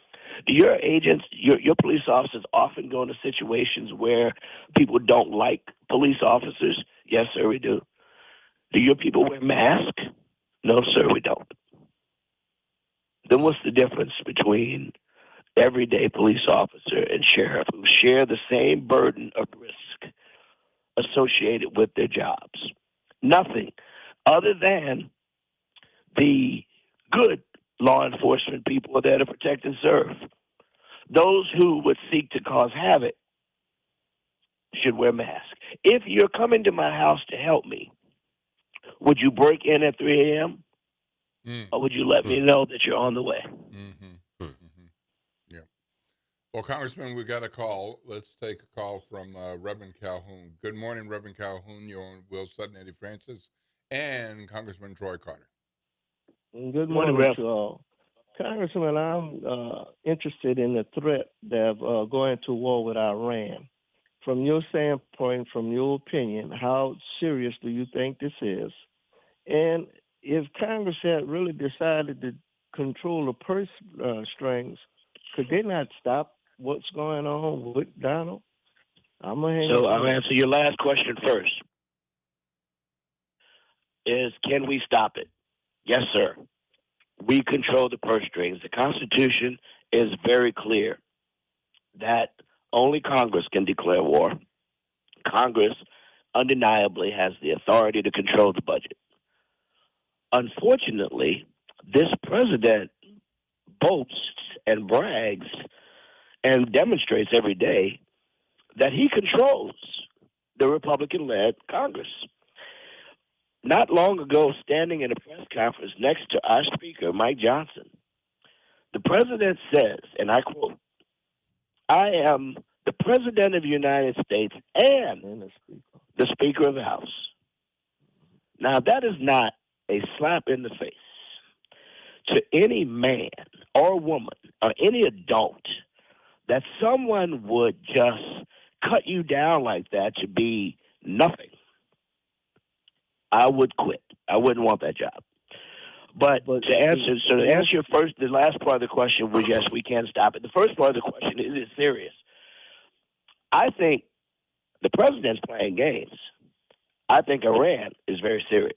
Do your agents, your police officers often go into situations where people don't like police officers? Yes, sir, we do. Do your people wear masks? No, sir, we don't. Then what's the difference between everyday police officer and sheriff who share the same burden of risk associated with their jobs? Nothing other than the good law enforcement people are there to protect and serve. Those who would seek to cause havoc should wear masks. If you're coming to my house to help me, would you break in at 3 a.m.? Or would you let me know that you're on the way? Yeah. Well, Congressman, we got a call. Let's take a call from Reverend Calhoun. Good morning, Reverend Calhoun. You're on Will Sutton, Eddie Francis, and Congressman Troy Carter. Good morning to all. Congressman, I'm interested in the threat of going to war with Iran. From your standpoint, from your opinion, how serious do you think this is? And if Congress had really decided to control the purse strings, could they not stop what's going on with Donald? I'll answer your last question first. Can we stop it? Yes, sir. We control the purse strings. The Constitution is very clear that only Congress can declare war. Congress undeniably has the authority to control the budget. Unfortunately, this president boasts and brags and demonstrates every day that he controls the Republican-led Congress. Not long ago, standing in a press conference next to our Speaker, Mike Johnson, the president says, and I quote, I am the President of the United States and the Speaker of the House. Now, that is not a slap in the face to any man or woman or any adult that someone would just cut you down like that to be nothing. I would quit. I wouldn't want that job. But to answer the last part of the question was yes, we can stop it. The first part of the question is it serious? I think the president's playing games. I think Iran is very serious.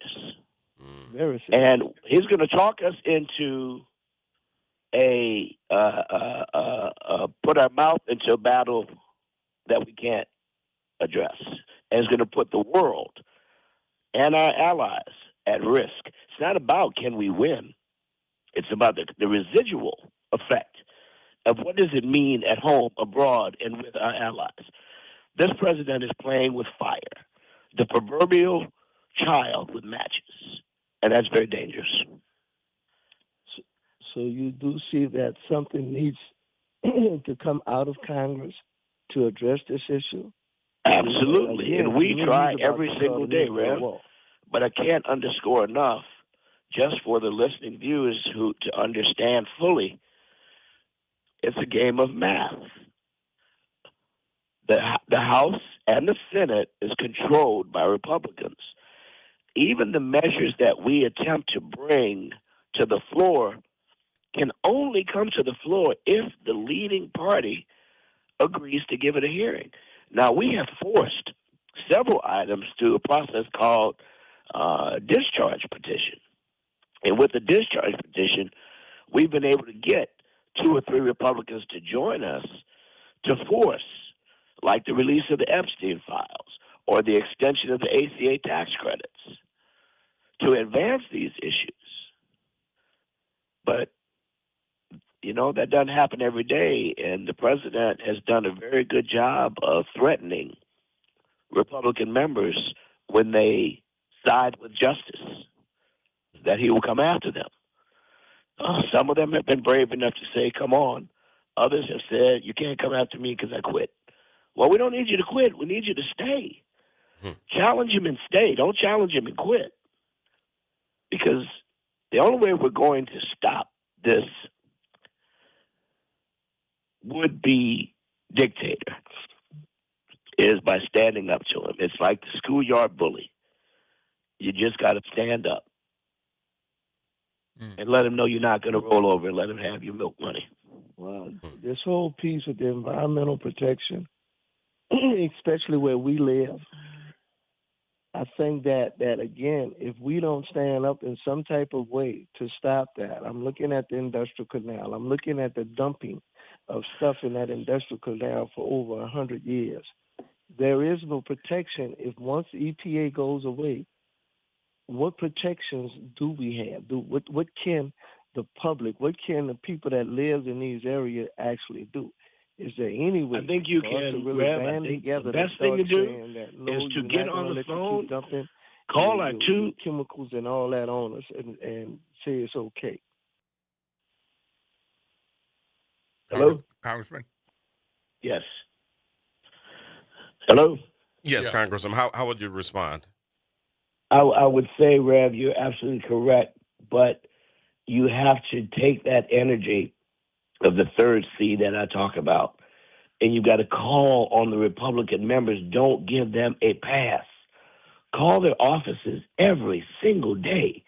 Very serious. And he's going to talk us into put our mouth into a battle that we can't address. And it's going to put the world and our allies at risk. It's not about can we win. It's about the residual effect of what does it mean at home, abroad, and with our allies. This president is playing with fire, the proverbial child with matches, and that's very dangerous. So you do see that something needs to come out of Congress to address this issue? Absolutely, Again, and we try every about single day, nuclear Rev. war. But I can't underscore enough, just for the listening viewers to understand fully, it's a game of math. The House and the Senate is controlled by Republicans. Even the measures that we attempt to bring to the floor can only come to the floor if the leading party agrees to give it a hearing. Now, we have forced several items through a process called discharge petition. And with the discharge petition, we've been able to get 2 or 3 Republicans to join us to force, like the release of the Epstein files or the extension of the ACA tax credits, to advance these issues. But, that doesn't happen every day, and the president has done a very good job of threatening Republican members when they side with justice, that he will come after them. Some of them have been brave enough to say, come on. Others have said, you can't come after me because I quit. Well, we don't need you to quit. We need you to stay. Challenge him and stay. Don't challenge him and quit. Because the only way we're going to stop this would-be dictator is by standing up to him. It's like the schoolyard bully. You just got to stand up and let him know you're not going to roll over and let him have your milk money. Well, this whole piece with the environmental protection, especially where we live, I think that again, if we don't stand up in some type of way to stop that, I'm looking at the industrial canal, I'm looking at the dumping of stuff in that industrial canal for over 100 years. There is no protection. If once the EPA goes away, what protections do we have? What can the public, what can the people that live in these areas actually do? Is there any way? I think you for can, us to really Rev, band I think together the best start thing to do saying that, no, is to you're get not on gonna the let you phone, keep dumping call our two chemicals and all that on us and say it's okay. Hello? Congressman? Yes. Hello? Yes, Congressman. How would you respond? I would say, Rev, you're absolutely correct, but you have to take that energy of the third C that I talk about, and you've got to call on the Republican members. Don't give them a pass. Call their offices every single day.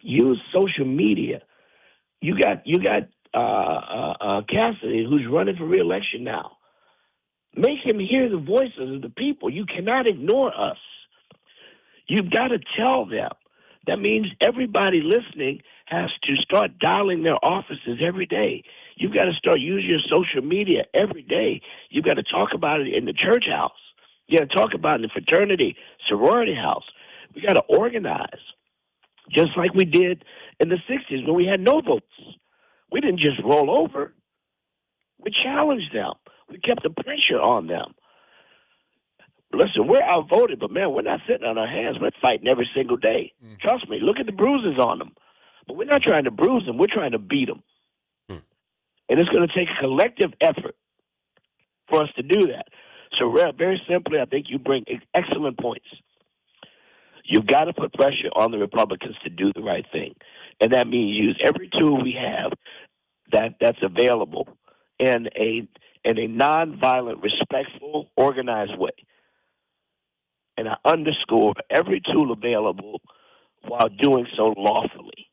Use social media. You got Cassidy, who's running for re-election now. Make him hear the voices of the people. You cannot ignore us. You've got to tell them. That means everybody listening has to start dialing their offices every day. You've got to start using your social media every day. You've got to talk about it in the church house. You got to talk about it in the fraternity, sorority house. We got to organize, just like we did in the 60s when we had no votes. We didn't just roll over. We challenged them. We kept the pressure on them. Listen, we're outvoted, but, man, we're not sitting on our hands. We're fighting every single day. Trust me. Look at the bruises on them. But we're not trying to bruise them. We're trying to beat them. And it's going to take a collective effort for us to do that. So, Rev, very simply, I think you bring excellent points. You've got to put pressure on the Republicans to do the right thing. And that means use every tool we have that's available in a nonviolent, respectful, organized way. And I underscore every tool available while doing so lawfully.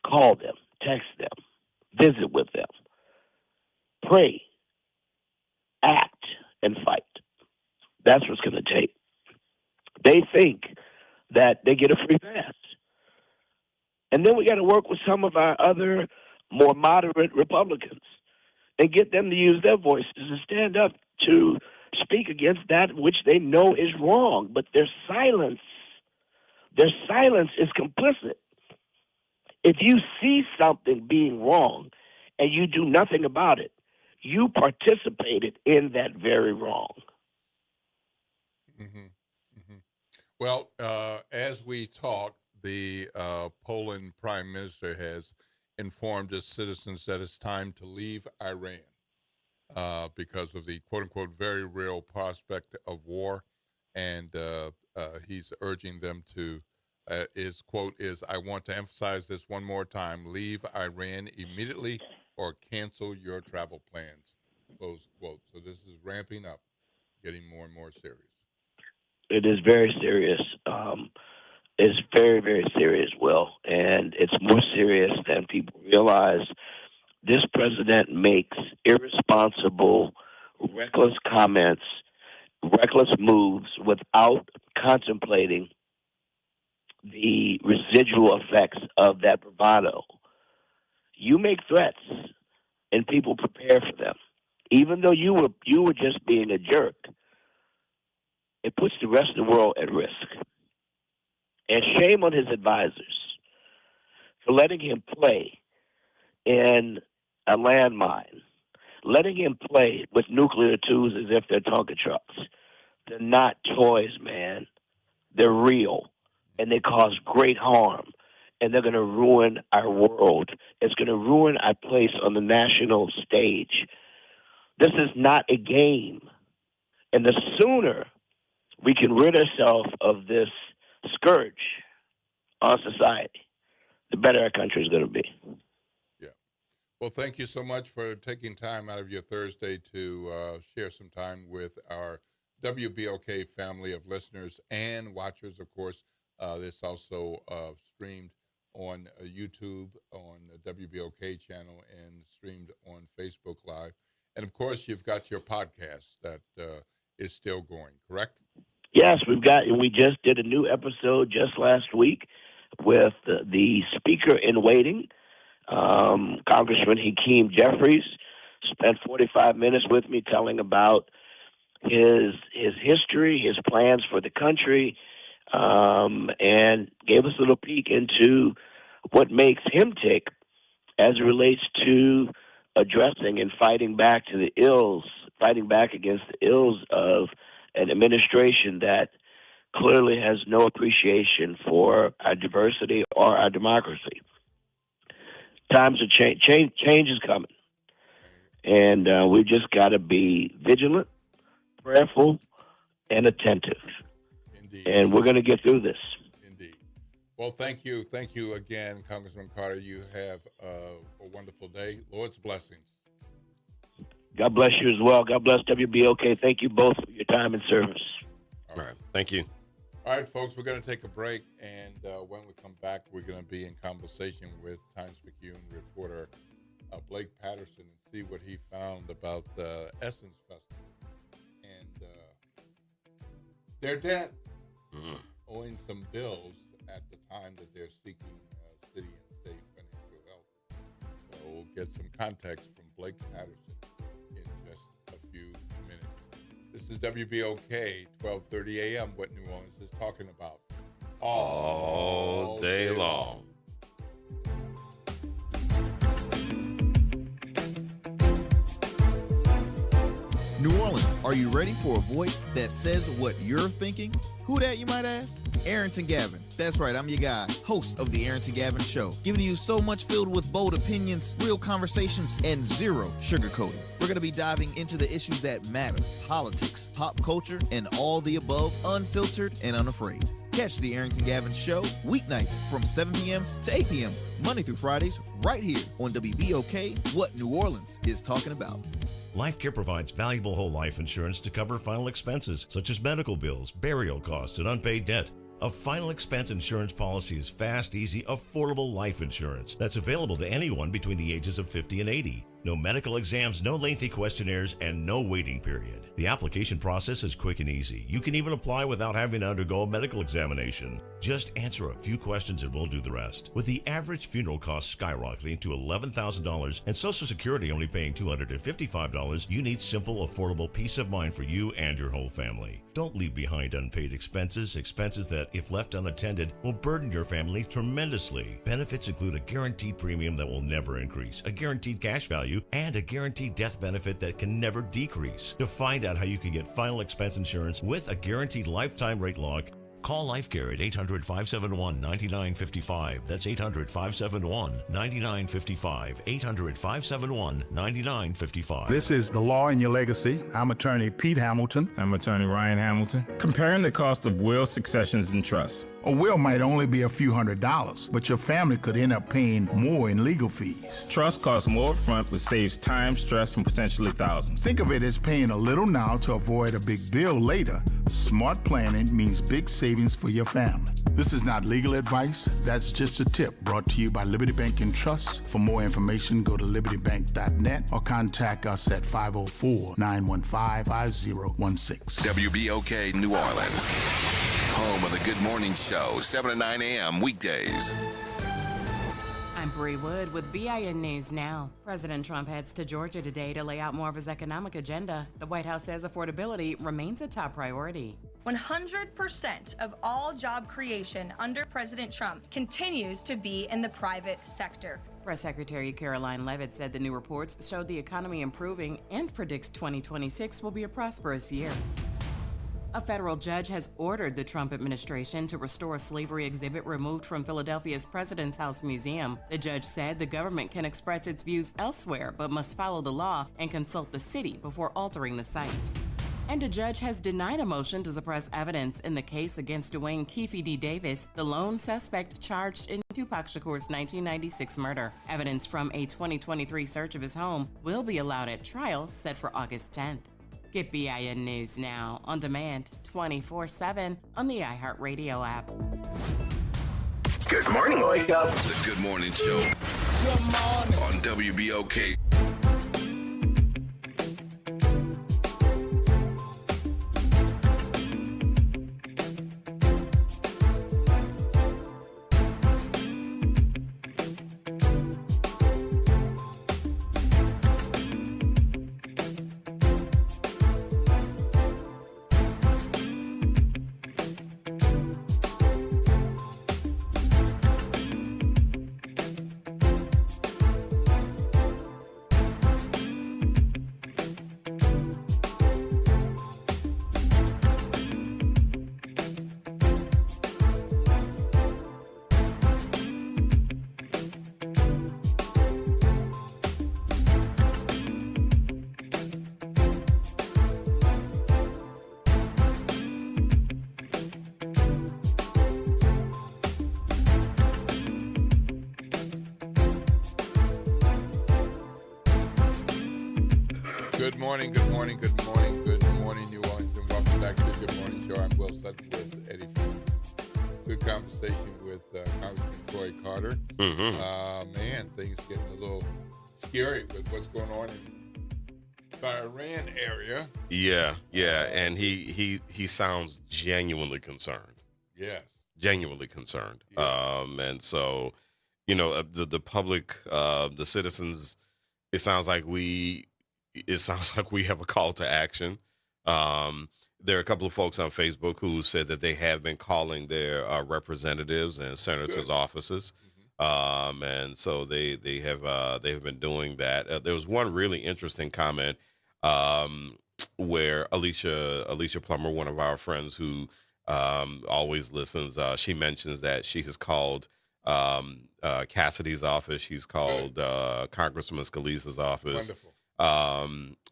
Call them, text them, visit with them, pray, act, and fight. That's what's going to take. They think that they get a free pass. And then we got to work with some of our other more moderate Republicans and get them to use their voices and stand up to speak against that which they know is wrong. But their silence is complicit If you see something being wrong and you do nothing about it, you participated in that very wrong. Mm-hmm. Mm-hmm. Well, as we talk, the Poland prime minister has informed his citizens that it's time to leave Iran because of the quote-unquote very real prospect of war. And he's urging them to, his quote is, "I want to emphasize this one more time, leave Iran immediately or cancel your travel plans," close quote. So this is ramping up, getting more and more serious. It is very serious. It's very, very serious, Will, and it's more serious than people realize. This president makes irresponsible, reckless comments, reckless moves without contemplating the residual effects of that bravado. You make threats, and people prepare for them. Even though you were just being a jerk, it puts the rest of the world at risk. And shame on his advisors for letting him play in a landmine, letting him play with nuclear tools as if they're Tonka trucks. They're not toys, man. They're real, and they cause great harm, and they're going to ruin our world. It's going to ruin our place on the national stage. This is not a game, and the sooner we can rid ourselves of this scourge on society, the better our country is going to be. Yeah. Well, thank you so much for taking time out of your Thursday to share some time with our WBOK family of listeners and watchers. Of course, this also streamed on YouTube, on the WBOK channel, and streamed on Facebook Live. And, of course, you've got your podcast that is still going, correct? Yes, we just did a new episode just last week with the speaker in waiting, Congressman Hakeem Jeffries. Spent 45 minutes with me telling about his history, his plans for the country, and gave us a little peek into what makes him tick as it relates to addressing and fighting back against the ills of an administration that clearly has no appreciation for our diversity or our democracy. Times are change is coming, and we just got to be vigilant, prayerful, and attentive. Indeed. And we're going to get through this. Indeed. Well, thank you again, Congressman Carter. You have a wonderful day. Lord's blessings. God bless you as well. God bless WBOK. Thank you both for your time and service. All right. Thank you. All right, folks, we're going to take a break. And when we come back, we're going to be in conversation with Times-Picayune reporter Blake Patterson and see what he found about the Essence Festival and their debt, owing some bills at the time that they're seeking city and state financial help. So we'll get some context from Blake Patterson in just a few minutes. This is WBOK, 1230 a.m., what New Orleans is talking about all day long. New Orleans, are you ready for a voice that says what you're thinking? Who that, you might ask? Arrington Gavin. That's right, I'm your guy, host of the Arrington Gavin Show, giving you so much filled with bold opinions, real conversations, and zero sugarcoating. We're going to be diving into the issues that matter, politics, pop culture, and all the above, unfiltered and unafraid. Catch the Arrington Gavin Show weeknights from 7 p.m. to 8 p.m., Monday through Fridays, right here on WBOK, what New Orleans is talking about. LifeCare provides valuable whole life insurance to cover final expenses such as medical bills, burial costs, and unpaid debt. A final expense insurance policy is fast, easy, affordable life insurance that's available to anyone between the ages of 50 and 80. No medical exams, no lengthy questionnaires, and no waiting period. The application process is quick and easy. You can even apply without having to undergo a medical examination. Just answer a few questions and we'll do the rest. With the average funeral cost skyrocketing to $11,000 and Social Security only paying $255, you need simple, affordable peace of mind for you and your whole family. Don't leave behind unpaid expenses that, if left unattended, will burden your family tremendously. Benefits include a guaranteed premium that will never increase, a guaranteed cash value, and a guaranteed death benefit that can never decrease. To find out how you can get final expense insurance with a guaranteed lifetime rate lock, call LifeCare at 800-571-9955. That's 800-571-9955. 800-571-9955. This is The Law in Your Legacy. I'm attorney Pete Hamilton. I'm attorney Ryan Hamilton. Comparing the cost of will, successions, and trusts. A will might only be a few $100s, but your family could end up paying more in legal fees. Trust costs more upfront, but saves time, stress, and potentially thousands. Think of it as paying a little now to avoid a big bill later. Smart planning means big savings for your family. This is not legal advice. That's just a tip brought to you by Liberty Bank and Trust. For more information, go to libertybank.net or contact us at 504-915-5016. WBOK New Orleans, home of the Good Morning Show, 7 to 9 a.m. weekdays. I'm Bree Wood with BIN News Now. President Trump heads to Georgia today to lay out more of his economic agenda. The White House says affordability remains a top priority. 100% of all job creation under President Trump continues to be in the private sector. Press Secretary Caroline Leavitt said the new reports showed the economy improving and predicts 2026 will be a prosperous year. A federal judge has ordered the Trump administration to restore a slavery exhibit removed from Philadelphia's President's House Museum. The judge said the government can express its views elsewhere, but must follow the law and consult the city before altering the site. And a judge has denied a motion to suppress evidence in the case against Dwayne Keefe D. Davis, the lone suspect charged in Tupac Shakur's 1996 murder. Evidence from a 2023 search of his home will be allowed at trial set for August 10th. Get BIN News Now on demand 24/7 on the iHeartRadio app. Good morning. Wake up. The Good Morning Show. Good morning. On WBOK. Good morning, good morning, good morning, good morning, New Orleans, and welcome back to the Good Morning Show. I'm Will Sutton with Eddie Francis. Good conversation with Congressman Troy Carter. Man, things getting a little scary with what's going on in the Iran area. Yeah, and he sounds genuinely concerned. Yes. Genuinely concerned. Yeah. And so, you know, the public, the citizens, it sounds like we have a call to action. There are a couple of folks on Facebook who said that they have been calling their representatives and senators' offices, and so they have been doing that. There was one really interesting comment where Alicia Plummer, one of our friends who always listens, she mentions that she has called Cassidy's office. She's called Congressman Scalise's office. Wonderful.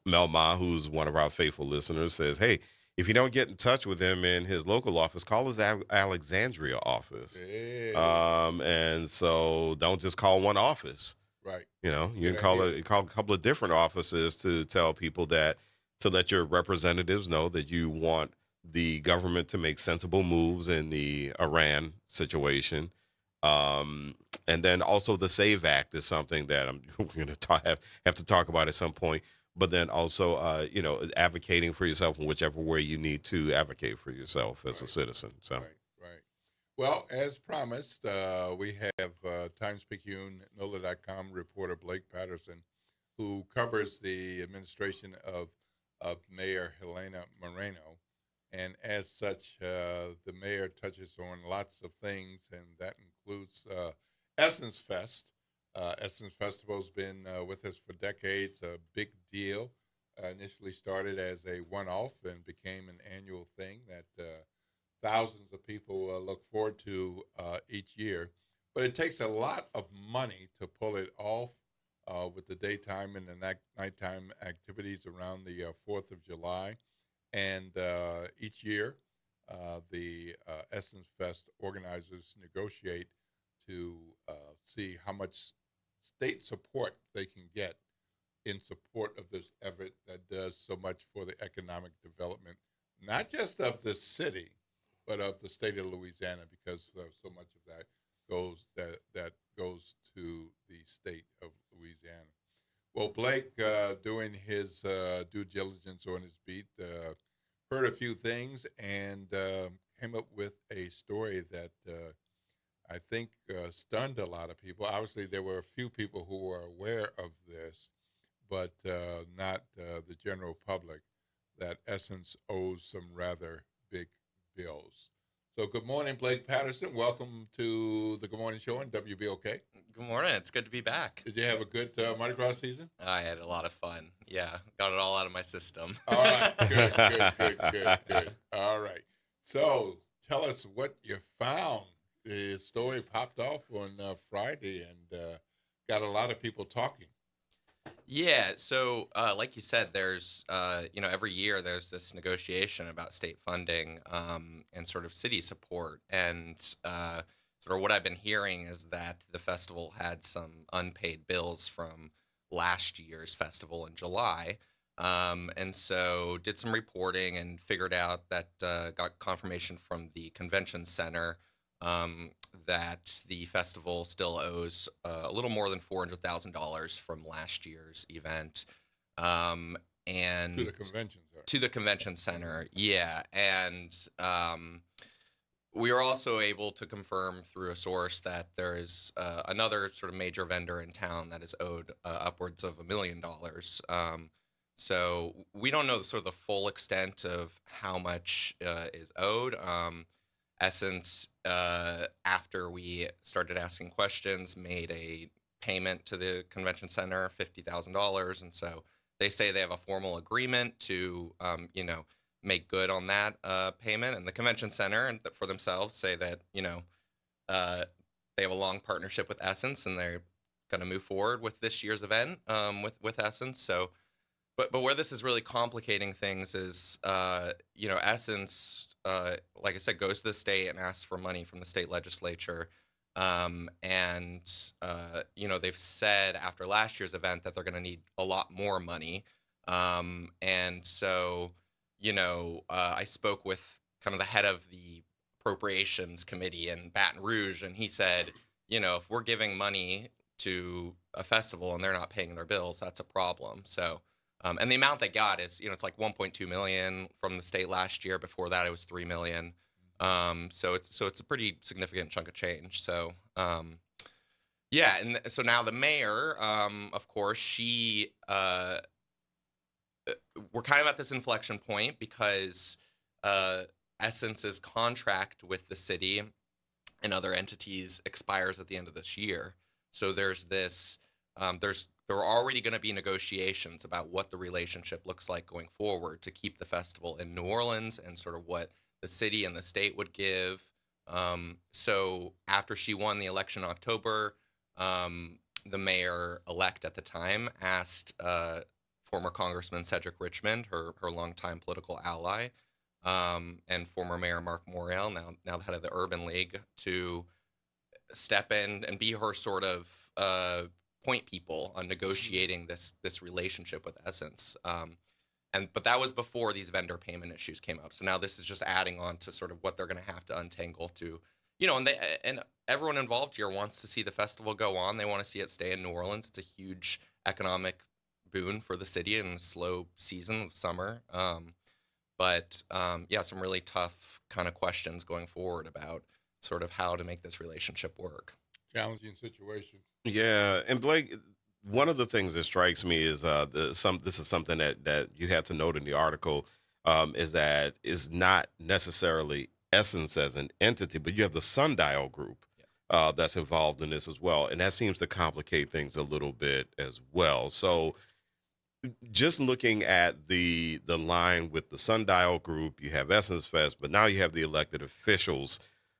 Mel Ma, who's one of our faithful listeners, says, hey, if you don't get in touch with him in his local office, call his Alexandria office. Hey. And so don't just call one office. Right. You know, you can call a couple of different offices to tell people to let your representatives know that you want the government to make sensible moves in the Iran situation. And And then also the SAVE Act is something that we're going to have to talk about at some point. But then also, advocating for yourself in whichever way you need to advocate for yourself as a citizen. So, right. Well, as promised, we have Times-Picayune, NOLA.com reporter Blake Patterson, who covers the administration of Mayor Helena Moreno. And as such, the mayor touches on lots of things, and that includes Essence Fest. Essence Festival's been with us for decades, a big deal. Initially started as a one-off and became an annual thing that thousands of people look forward to each year. But it takes a lot of money to pull it off with the daytime and the nighttime activities around the 4th of July. And each year, the Essence Fest organizers negotiate to see how much state support they can get in support of this effort that does so much for the economic development, not just of the city, but of the state of Louisiana, because so much of that goes to the state of Louisiana. Well, Blake, doing his due diligence on his beat, heard a few things and came up with a story that I think stunned a lot of people. Obviously, there were a few people who were aware of this, but not the general public, that Essence owes some rather big bills. So good morning, Blake Patterson. Welcome to the Good Morning Show on WBOK. Good morning. It's good to be back. Did you have a good Mardi Gras season? I had a lot of fun. Yeah, got it all out of my system. All right, good. All right. So tell us what you found. The story popped off on Friday and got a lot of people talking. Yeah, so like you said, there's, every year there's this negotiation about state funding and sort of city support. And sort of what I've been hearing is that the festival had some unpaid bills from last year's festival in July. And so did some reporting and figured out that got confirmation from the convention center that the festival still owes a little more than $400,000 from last year's event. And to the convention center. To the convention center, yeah. And we were also able to confirm through a source that there is another sort of major vendor in town that is owed upwards of $1 million. So we don't know sort of the full extent of how much is owed. Essence, after we started asking questions, made a payment to the convention center, $50,000. And so they say they have a formal agreement to, make good on that payment. And the convention center and for themselves say that, they have a long partnership with Essence and they're going to move forward with this year's event with Essence. So, but where this is really complicating things is, Essence, like I said, goes to the state and asks for money from the state legislature. They've said after last year's event that they're going to need a lot more money. And so, I spoke with kind of the head of the appropriations committee in Baton Rouge, and he said, if we're giving money to a festival and they're not paying their bills, that's a problem. So, and the amount they got is, it's like $1.2 million from the state last year. Before that, it was $3 million. So it's a pretty significant chunk of change. So, and so now the mayor, of course, she, we're kind of at this inflection point because Essence's contract with the city and other entities expires at the end of this year. So there's this, there are already going to be negotiations about what the relationship looks like going forward to keep the festival in New Orleans and sort of what the city and the state would give. So after she won the election in October, the mayor-elect at the time asked former Congressman Cedric Richmond, her longtime political ally, and former Mayor Mark Morrell, now the head of the Urban League, to step in and be her sort of point people on negotiating this relationship with Essence. But that was before these vendor payment issues came up. So now this is just adding on to sort of what they're going to have to untangle to and everyone involved here wants to see the festival go on. They want to see it stay in New Orleans. It's a huge economic boon for the city in a slow season of summer. But some really tough kind of questions going forward about sort of how to make this relationship work. Challenging situation. Yeah, and Blake, one of the things that strikes me is this is something that you had to note in the article, is that is not necessarily Essence as an entity, but you have the Sundial Group that's involved in this as well, and that seems to complicate things a little bit as well. So just looking at the line with the Sundial Group, you have Essence Fest, but now you have the elected officials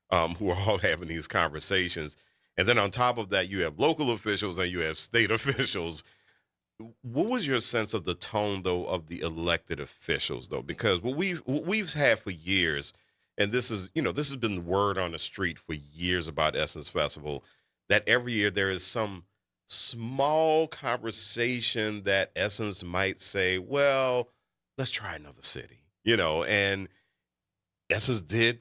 who are all having these conversations. And then on top of that, you have local officials and you have state officials. What was your sense of the tone, though, of the elected officials, though? Because what we've had for years, and this has been the word on the street for years about Essence Festival, that every year there is some small conversation that Essence might say, well, let's try another city, and Essence did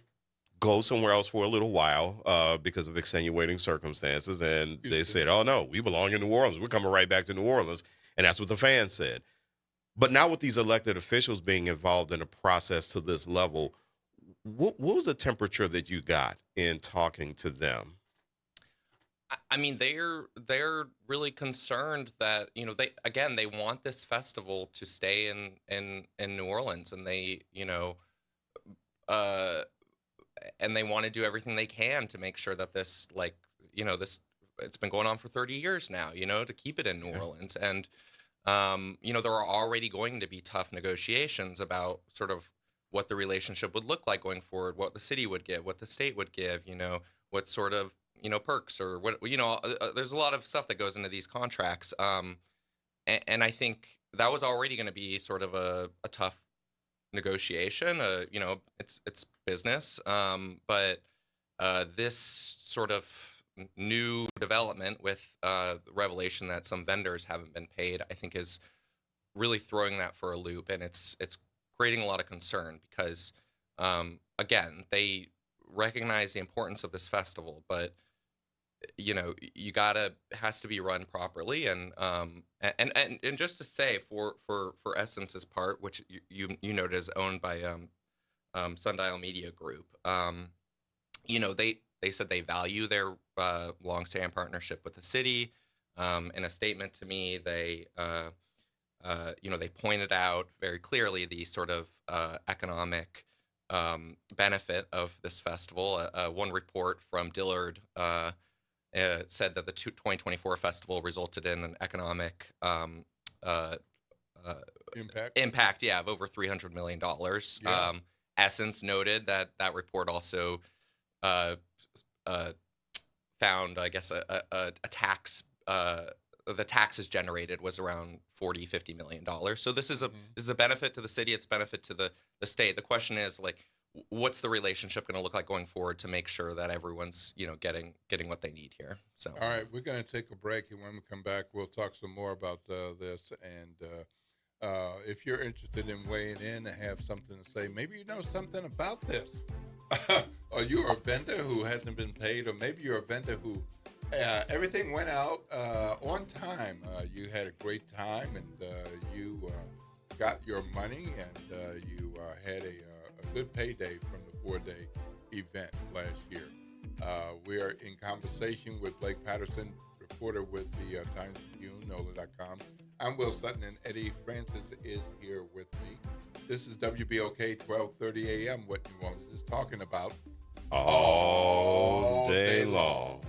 go somewhere else for a little while because of extenuating circumstances. And they said, oh, no, we belong in New Orleans. We're coming right back to New Orleans. And that's what the fans said. But now with these elected officials being involved in a process to this level, what was the temperature that you got in talking to them? I mean, they're really concerned that, they want this festival to stay in New Orleans, and they, and they want to do everything they can to make sure that this, it's been going on for 30 years now, to keep it in New Orleans. And, there are already going to be tough negotiations about sort of what the relationship would look like going forward, what the city would give, what the state would give, what sort of, perks or what, there's a lot of stuff that goes into these contracts. And I think that was already going to be sort of a tough negotiation. It's business. But this sort of new development with the revelation that some vendors haven't been paid, I think is really throwing that for a loop. And it's creating a lot of concern because, again, they recognize the importance of this festival, but it has to be run properly. And just to say for Essence's part, which you noted is owned by Sundial Media Group, they said they value their longstanding partnership with the city. In a statement to me, they pointed out very clearly the sort of economic benefit of this festival. One report from Dillard said that the 2024 festival resulted in an economic impact, of over $300 million. Yeah. Essence noted that report also found, I guess, a tax. The taxes generated was around $40-50 million. So this is a benefit to the city. It's a benefit to the state. The question is, what's the relationship going to look like going forward to make sure that everyone's getting what they need here? So all right, we're going to take a break, and when we come back, we'll talk some more about this. And if you're interested in weighing in and have something to say, maybe you know something about this, or you're a vendor who hasn't been paid, or maybe you're a vendor who everything went out on time. You had a great time, and you got your money, and you had a good payday from the 4-day event last year. We are in conversation with Blake Patterson, reporter with the Times-Tribune, NOLA.com. I'm Will Sutton, and Eddie Francis is here with me. This is WBOK 1230 AM, what New Orleans is talking about all day long.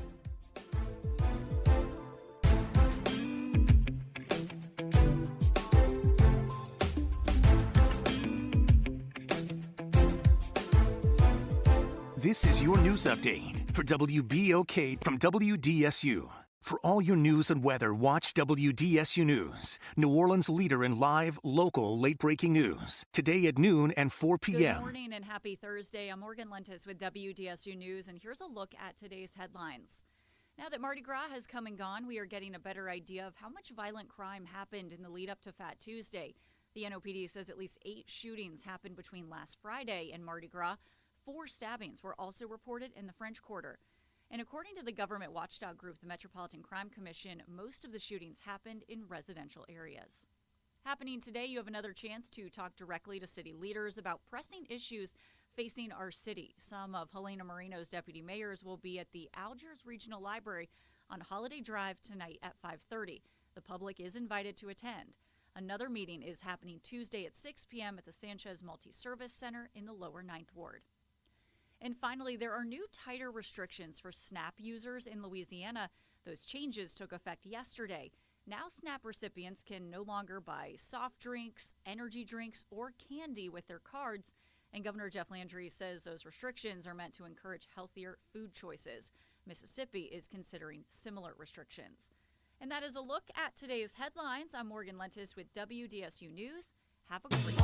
This is your news update for WBOK from WDSU. For all your news and weather, watch WDSU News, New Orleans' leader in live, local, late-breaking news. Today at noon and 4 p.m. Good morning and happy Thursday. I'm Morgan Lentis with WDSU News, and here's a look at today's headlines. Now that Mardi Gras has come and gone, we are getting a better idea of how much violent crime happened in the lead up to Fat Tuesday. The NOPD says at least 8 shootings happened between last Friday and Mardi Gras. 4 stabbings were also reported in the French Quarter. And according to the government watchdog group, the Metropolitan Crime Commission, most of the shootings happened in residential areas. Happening today, you have another chance to talk directly to city leaders about pressing issues facing our city. Some of Helena Moreno's deputy mayors will be at the Algiers Regional Library on Holiday Drive tonight at 5:30. The public is invited to attend. Another meeting is happening Tuesday at 6 p.m. at the Sanchez Multi-Service Center in the Lower 9th Ward. And finally, there are new tighter restrictions for SNAP users in Louisiana. Those changes took effect yesterday. Now SNAP recipients can no longer buy soft drinks, energy drinks, or candy with their cards. And Governor Jeff Landry says those restrictions are meant to encourage healthier food choices. Mississippi is considering similar restrictions. And that is a look at today's headlines. I'm Morgan Lentis with WDSU News. Have a great day.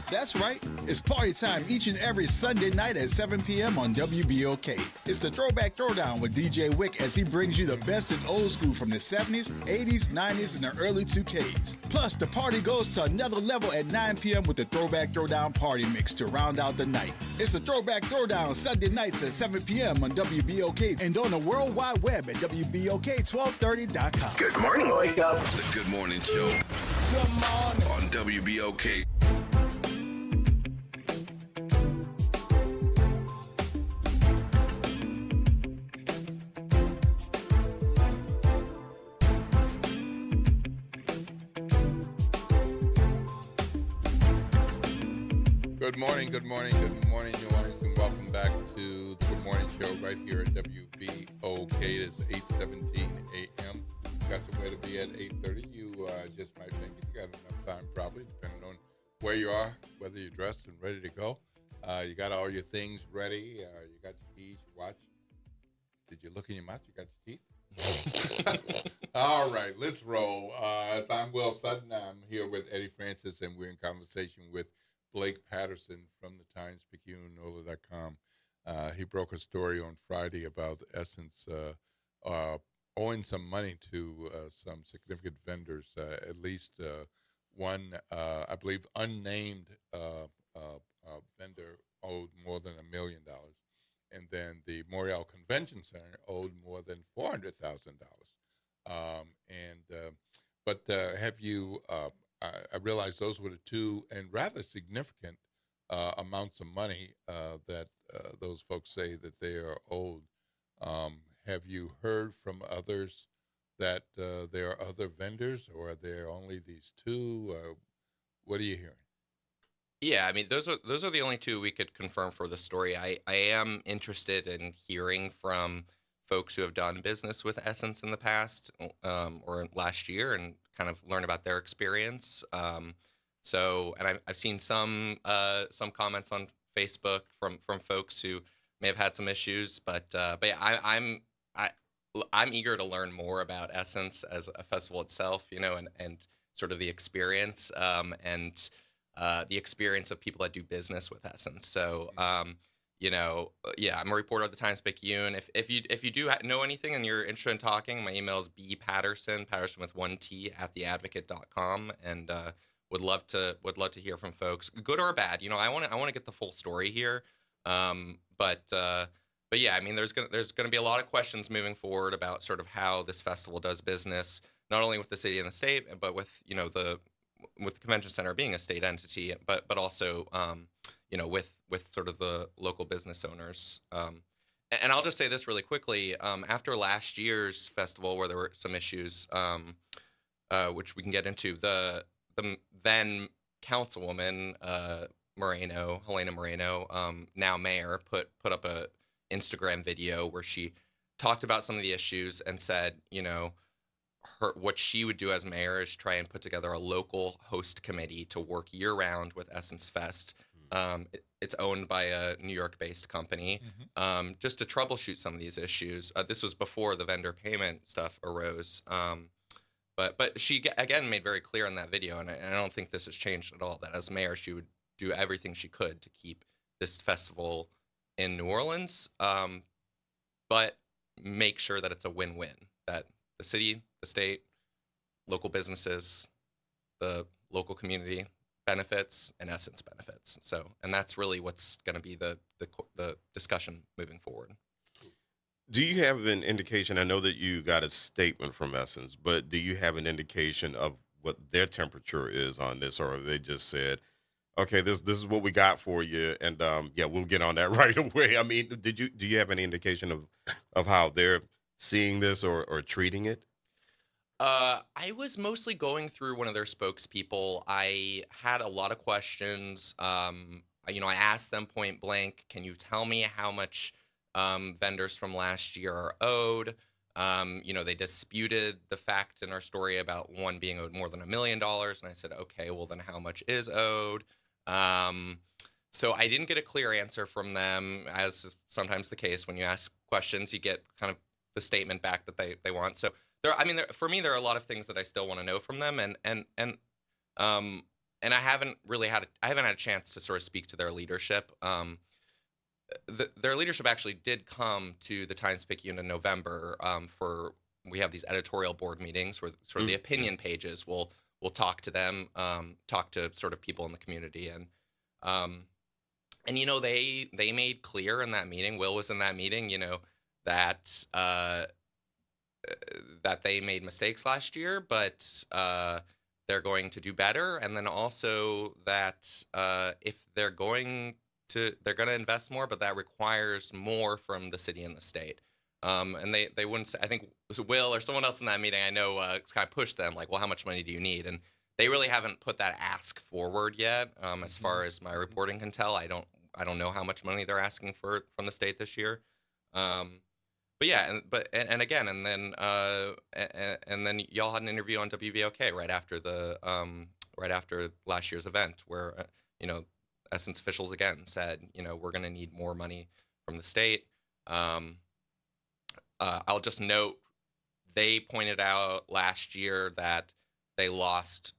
That's right. It's party time each and every Sunday night at 7 p.m. on WBOK. It's the Throwback Throwdown with DJ Wick as he brings you the best in old school from the 70s, 80s, 90s, and the early 2Ks. Plus, the party goes to another level at 9 p.m. with the Throwback Throwdown Party Mix to round out the night. It's the Throwback Throwdown Sunday nights at 7 p.m. on WBOK and on the World Wide Web at WBOK1230.com. Good morning, Wake Up. The Good Morning Show. Good morning. On WBOK. Good morning, New Orleans, and welcome back to the Good Morning Show right here at WBOK. It is 8:17 a.m. Got somewhere to be at 8:30. You just might think you got enough time, probably, depending on where you are, whether you're dressed and ready to go. You got all your things ready. You got your keys, your watch. Did you look in your mouth? You got your teeth? All right, let's roll. I'm Will Sutton. I'm here with Eddie Francis, and we're in conversation with Blake Patterson from the Times-Picayune, NOLA.com. He broke a story on Friday about Essence owing some money to some significant vendors, at least one, I believe, unnamed vendor owed more than $1 million. And then the Morial Convention Center owed more than $400,000. But have you... I realized those were the two and rather significant amounts of money that those folks say that they are owed. Have you heard from others that there are other vendors, or are there only these two? What are you hearing? Yeah, I mean, those are the only two we could confirm for the story. I am interested in hearing from folks who have done business with Essence in the past or last year and kind of learn about their experience. And I've seen some comments on Facebook from folks who may have had some issues, but yeah, I'm eager to learn more about Essence as a festival itself, and sort of the experience and the experience of people that do business with Essence. So. Yeah, I'm a reporter at the Times-Picayune. If you do know anything and you're interested in talking, my email is bpatterson with 1 T @theadvocate.com, and would love to hear from folks, good or bad. I want to get the full story here. But yeah, I mean, there's gonna be a lot of questions moving forward about sort of how this festival does business, not only with the city and the state, but with with the convention center being a state entity, but also with sort of the local business owners. And I'll just say this really quickly. After last year's festival, where there were some issues, which we can get into, the then councilwoman Helena Moreno, now mayor, put up a Instagram video where she talked about some of the issues and said, what she would do as mayor is try and put together a local host committee to work year-round with Essence Fest. It's owned by a New York-based company, just to troubleshoot some of these issues. This was before the vendor payment stuff arose. But she, again, made very clear in that video, and I don't think this has changed at all, that as mayor, she would do everything she could to keep this festival in New Orleans, but make sure that it's a win-win, that the city, the state, local businesses, the local community benefits and Essence benefits. So, and that's really what's going to be the discussion moving forward. Do you have an indication? I know that you got a statement from Essence, but do you have an indication of what their temperature is on this, or have they just said, "Okay, this is what we got for you," and yeah, we'll get on that right away? I mean, do you have any indication of how they're seeing this or treating it? I was mostly going through one of their spokespeople. I had a lot of questions. I asked them point blank, "Can you tell me how much vendors from last year are owed?" They disputed the fact in our story about one being owed more than $1 million. And I said, okay, well, then how much is owed? So I didn't get a clear answer from them, as is sometimes the case. When you ask questions, you get kind of the statement back that they want. So for me, there are a lot of things that I still want to know from them. And I haven't had a chance to sort of speak to their leadership. Their leadership actually did come to the Times-Picayune in November we have these editorial board meetings where sort of the opinion pages will talk to them, talk to sort of people in the community. And they made clear in that meeting, Will was in that meeting, that they made mistakes last year, but they're going to do better. And then also that if they're going to invest more, but that requires more from the city and the state. And they wouldn't say, I think it was Will or someone else in that meeting, I know, kind of pushed them like, well, how much money do you need? And they really haven't put that ask forward yet. As far as my reporting can tell, I don't know how much money they're asking from the state this year. But yeah, and then y'all had an interview on WBOK right after last year's event where Essence officials again said, we're going to need more money from the state. I'll just note they pointed out last year that they lost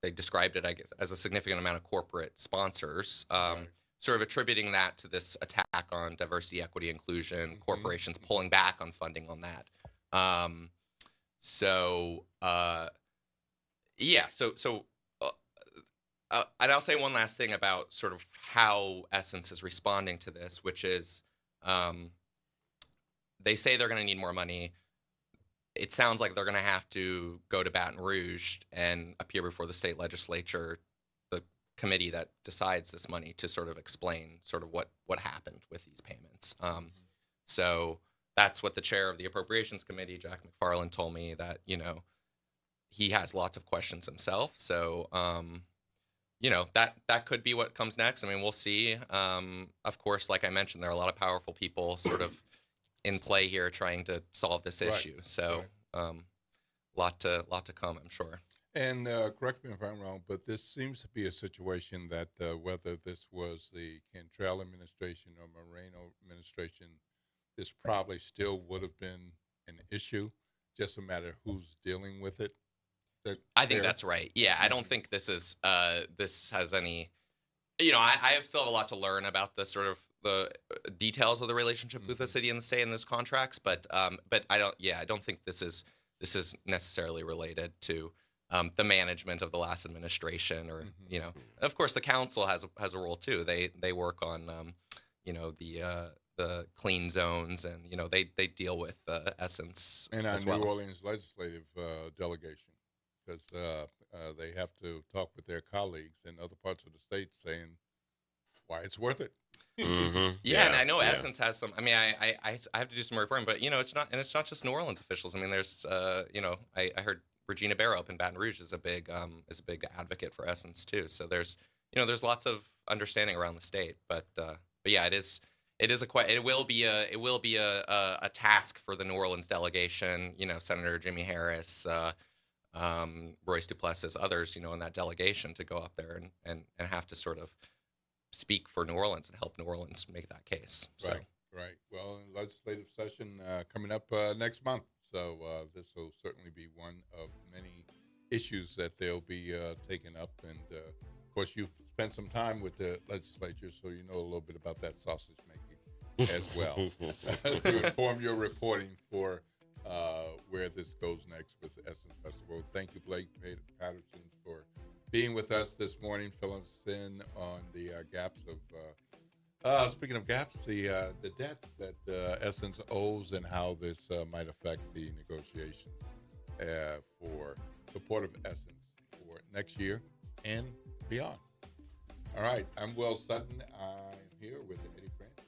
they described it, I guess, as a significant amount of corporate sponsors, sort of attributing that to this attack on diversity, equity, inclusion, corporations pulling back on funding on that. And I'll say one last thing about sort of how Essence is responding to this, which is they say they're going to need more money. It sounds like they're going to have to go to Baton Rouge and appear before the state legislature, the committee that decides this money, to sort of explain sort of what happened with these payments. So that's what the chair of the Appropriations Committee, Jack McFarland, told me, that, he has lots of questions himself. So, that could be what comes next. I mean, we'll see. Of course, like I mentioned, there are a lot of powerful people sort of in play here trying to solve this issue. So, lot to come, I'm sure. And correct me if I'm wrong, but this seems to be a situation that whether this was the Cantrell administration or Moreno administration, this probably still would have been an issue. Just a matter of who's dealing with it. I think that's right. Yeah, I don't think this is this has any. I still have a lot to learn about the sort of the details of the relationship with the city and the state in those contracts, but I don't think this is necessarily related to the management of the last administration, or of course the council has a role too. They work on the clean zones, and they deal with Essence and our as well. New Orleans legislative delegation, because they have to talk with their colleagues in other parts of the state, saying why it's worth it. Yeah, and I know Essence has some. I mean, I have to do some more reporting, but it's not just New Orleans officials. I mean, there's I heard Regina Barrow up in Baton Rouge is a big advocate for Essence too. So there's lots of understanding around the state, but yeah, it will be a task for the New Orleans delegation. Senator Jimmy Harris, Royce Duplessis, others, in that delegation, to go up there and have to sort of speak for New Orleans and help New Orleans make that case. So. Right. Well, legislative session coming up next month, so this will certainly be one of many issues that they'll be taking up. And of course, you've spent some time with the legislature, so you know a little bit about that sausage making as well to inform your reporting for where this goes next with the Essence Festival. Thank you, Blake Patterson, for being with us this morning, filling us in on the gaps of, speaking of gaps, the debt that Essence owes and how this might affect the negotiations for support of Essence for next year and beyond. All right, I'm Will Sutton. I'm here with Eddie Francis.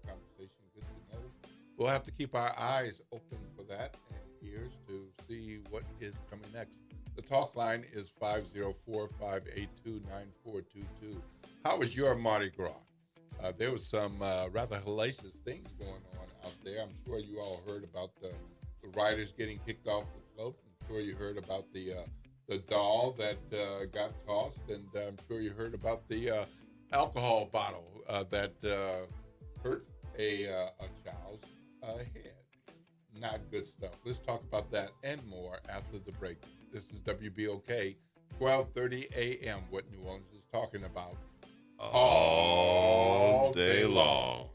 Conversation good to know. We'll have to keep our eyes open for that and ears to see what is coming next. The talk line is 504-582-9422. How was your Mardi Gras? There was some rather hellacious things going on out there. I'm sure you all heard about the riders getting kicked off the float. I'm sure you heard about the doll that got tossed, and I'm sure you heard about the alcohol bottle that hurt a child's head. Not good stuff. Let's talk about that and more after the break. This is WBOK, 12:30 a.m. What New Orleans is talking about all day long.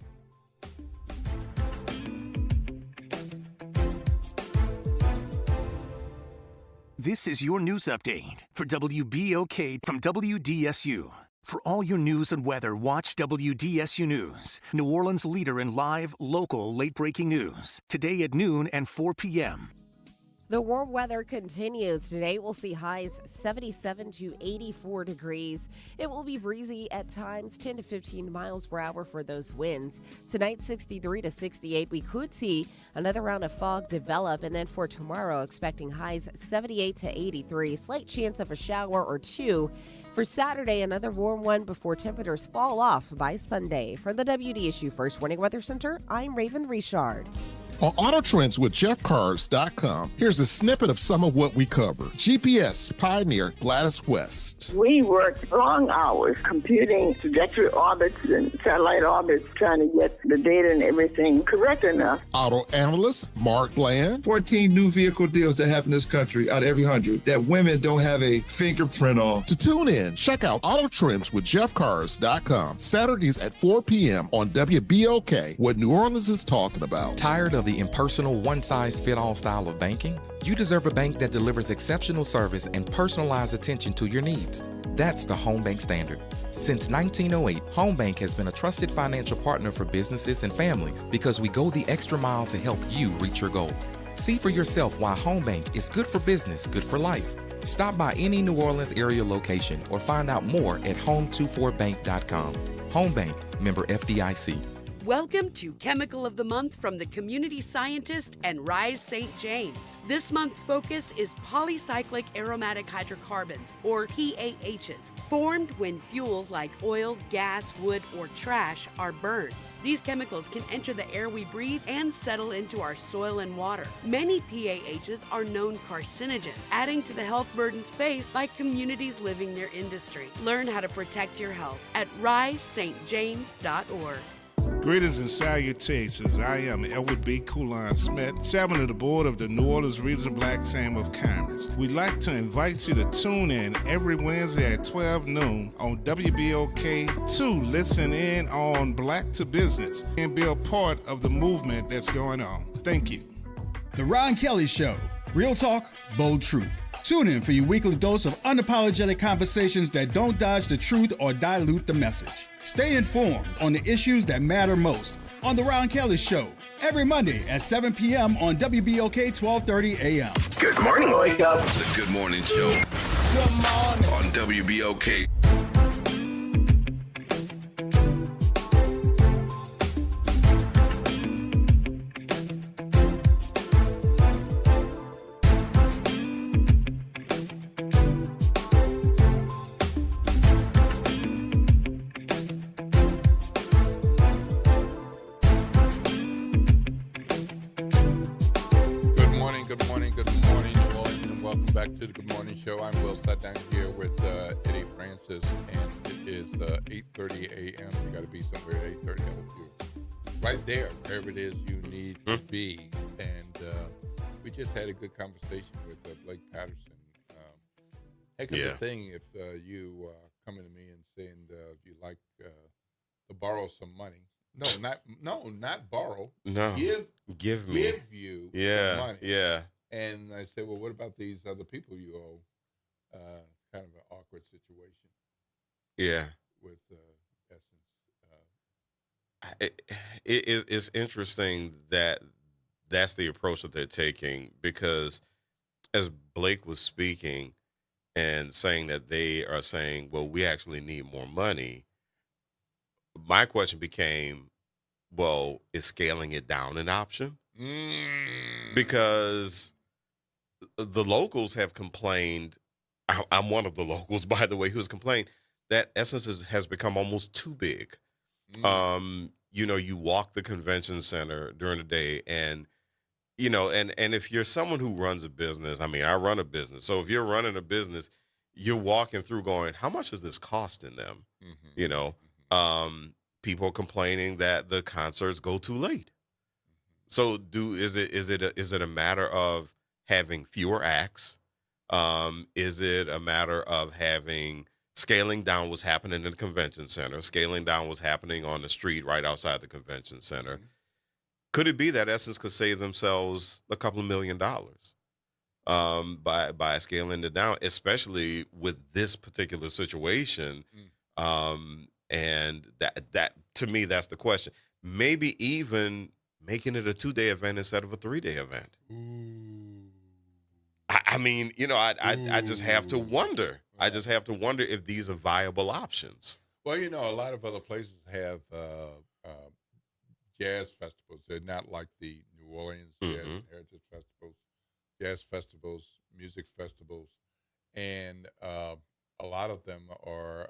This is your news update for WBOK from WDSU. For all your news and weather, watch WDSU News, New Orleans' leader in live, local, late-breaking news. Today at noon and 4 p.m. The warm weather continues. Today we'll see highs 77 to 84 degrees. It will be breezy at times, 10 to 15 miles per hour for those winds. Tonight, 63 to 68. We could see another round of fog develop. And then for tomorrow, expecting highs 78 to 83. Slight chance of a shower or two. For Saturday, another warm one before temperatures fall off by Sunday. From the WDSU First Warning Weather Center, I'm Raven Richard. On Auto Trends with JeffCars.com, here's a snippet of some of what we cover. GPS pioneer Gladys West. We worked long hours computing trajectory orbits and satellite orbits, trying to get the data and everything correct enough. Auto analyst Mark Bland. 14 new vehicle deals that happen in this country out of every 100 that women don't have a fingerprint on. To tune in, check out Auto Trends with JeffCars.com. Saturdays at 4 p.m. on WBOK, what New Orleans is talking about. Tired of the impersonal one-size-fit-all style of banking? You deserve a bank that delivers exceptional service and personalized attention to your needs. That's the Home Bank Standard. Since 1908, Home Bank has been a trusted financial partner for businesses and families because we go the extra mile to help you reach your goals. See for yourself why Home Bank is good for business, good for life. Stop by any New Orleans area location or find out more at home24bank.com. Home Bank, member FDIC. Welcome to Chemical of the Month from the Community Scientist and Rise St. James. This month's focus is polycyclic aromatic hydrocarbons, or PAHs, formed when fuels like oil, gas, wood, or trash are burned. These chemicals can enter the air we breathe and settle into our soil and water. Many PAHs are known carcinogens, adding to the health burdens faced by communities living near industry. Learn how to protect your health at risestjames.org. Greetings and salutations. I am Edward B. Coulon Smith, chairman of the board of the New Orleans Regional Black Chamber of Commerce. We'd like to invite you to tune in every Wednesday at 12 noon on WBOK to listen in on Black to Business and be a part of the movement that's going on. Thank you. The Ron Kelly Show. Real talk, bold truth. Tune in for your weekly dose of unapologetic conversations that don't dodge the truth or dilute the message. Stay informed on the issues that matter most on The Ron Kelly Show, every Monday at 7 p.m. on WBOK 1230 a.m. Good morning, Wake Up. The Good Morning Show. Good morning. On WBOK. Show. I'm Will Sutton here with Eddie Francis, and it is 8:30 a.m. You got to be somewhere at 8:30. I hope you're right there, wherever it is you need to be. And we just had a good conversation with Blake Patterson. Heck of a thing if you coming to me and saying you'd like to borrow some money. No, not borrow. No, give me. Give you some money. Yeah. And I said, well, what about these other people you owe? kind of an awkward situation. Yeah. With Essence. It's interesting that that's the approach that they're taking, because as Blake was speaking and saying that they are saying, well, we actually need more money, my question became, well, is scaling it down an option? Because the locals have complained. I'm one of the locals, by the way, who's complained that Essence has become almost too big. You walk the convention center during the day, and and if you're someone who runs a business, I mean, I run a business. So if you're running a business, you're walking through going, how much is this costing them? People are complaining that the concerts go too late. So is it a matter of having fewer acts? Is it a matter of scaling down what's happening in the convention center, scaling down what's happening on the street right outside the convention center? Could it be that Essence could save themselves a couple of $1 million by scaling it down, especially with this particular situation? And that to me, that's the question. Maybe even making it a 2-day event instead of a 3-day event. I mean, I just have to wonder. I just have to wonder if these are viable options. Well, a lot of other places have jazz festivals. They're not like the New Orleans Jazz and Heritage Festivals, jazz festivals, music festivals, and a lot of them are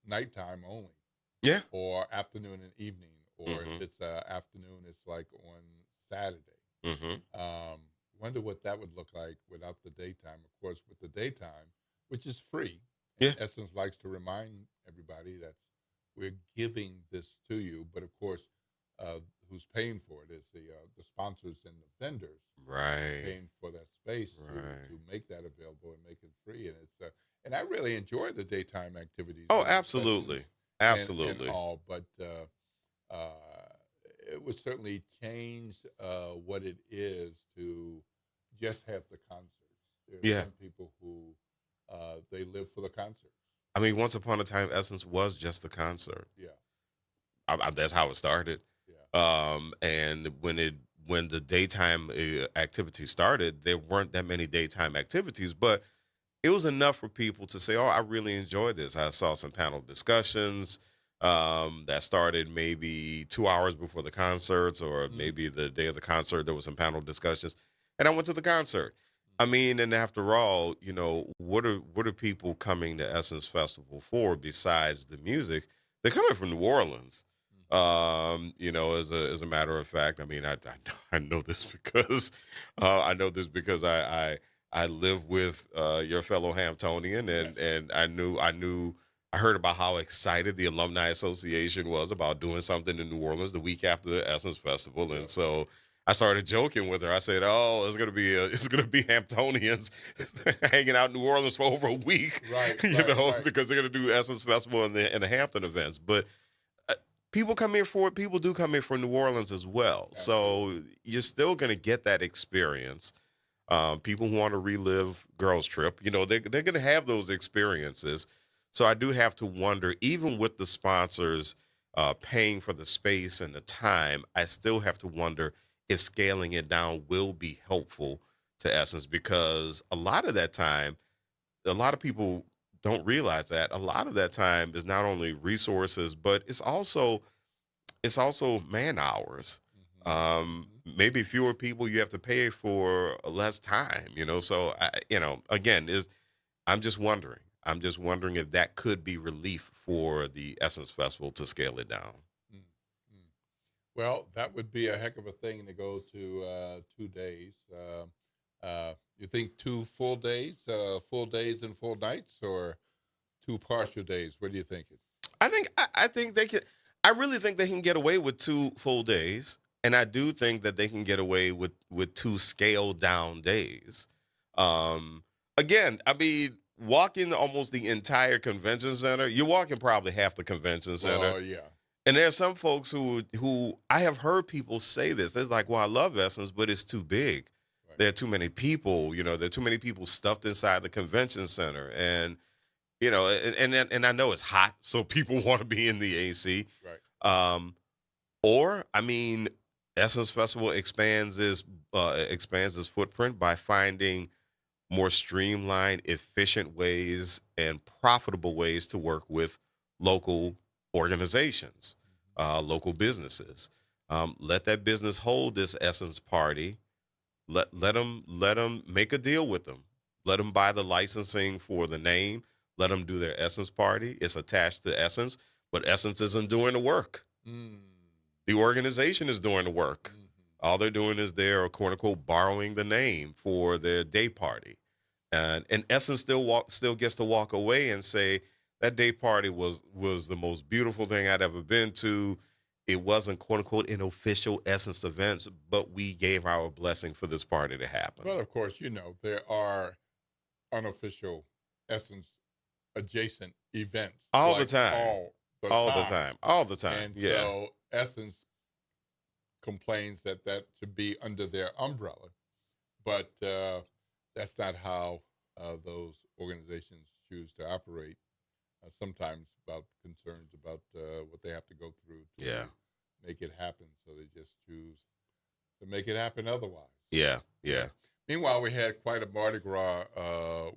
nighttime only. Yeah. Or afternoon and evening, or if it's afternoon, it's like on Saturday. Wonder what that would look like without the daytime. Of course, with the daytime, which is free. Yeah. Essence likes to remind everybody that we're giving this to you, but of course, who's paying for it is the sponsors and the vendors, right? Paying for that space to make that available and make it free, and it's and I really enjoy the daytime activities. Oh, absolutely, absolutely. And all, but it would certainly change what it is to just have the concerts. There are some people who they live for the concert. I mean, once upon a time, Essence was just the concert. Yeah, that's how it started. Yeah. And when the daytime activity started, there weren't that many daytime activities, but it was enough for people to say, "Oh, I really enjoyed this." I saw some panel discussions that started maybe 2 hours before the concerts, or maybe the day of the concert. There was some panel discussions, and I went to the concert. I mean, and after all, what are people coming to Essence Festival for besides the music? They're coming from New Orleans. As a matter of fact, I mean, I know this because I live with your fellow Hamptonian, and I heard about how excited the Alumni Association was about doing something in New Orleans the week after the Essence Festival, and so I started joking with her. I said, "Oh, it's gonna be Hamptonians hanging out in New Orleans for over a week, right? Because they're gonna do Essence Festival and the Hampton events." But people come here for it. People do come here for New Orleans as well. Absolutely. So you're still gonna get that experience. People who want to relive Girls Trip, they're gonna have those experiences. So I do have to wonder, even with the sponsors paying for the space and the time, I still have to wonder if scaling it down will be helpful to Essence, because a lot of that time, a lot of people don't realize that a lot of that time is not only resources, but it's also man hours. Maybe fewer people, you have to pay for less time, So I'm just wondering if that could be relief for the Essence Festival to scale it down. Well, that would be a heck of a thing to go to 2 days. You think 2 full days and full nights, or 2 partial days? What are you thinking? I think they can. I really think they can get away with 2 full days, and I do think that they can get away with 2 scaled down days. Again, I mean, walking almost the entire convention center, you're walking probably half the convention center. Oh yeah. And there are some folks who I have heard people say this. They're like, "Well, I love Essence, but it's too big." There are too many people. There are too many people stuffed inside the convention center, and and I know it's hot, so people want to be in the AC. Right. Or I mean, Essence Festival expands its footprint by finding more streamlined, efficient ways and profitable ways to work with local organizations, local businesses. Let that business hold this Essence party. Let them make a deal with them. Let them buy the licensing for the name. Let them do their Essence party. It's attached to Essence, but Essence isn't doing the work. The organization is doing the work. All they're doing is they're, quote unquote, borrowing the name for their day party. And Essence still gets to walk away and say, that day party was the most beautiful thing I'd ever been to. It wasn't, quote unquote, an official Essence event, but we gave our blessing for this party to happen. Well, of course, there are unofficial Essence adjacent events. All the time. All the time. And so Essence complains that should be under their umbrella, but that's not how those organizations choose to operate. Sometimes about concerns about what they have to go through to make it happen, so they just choose to make it happen otherwise. Yeah. Meanwhile, we had quite a Mardi Gras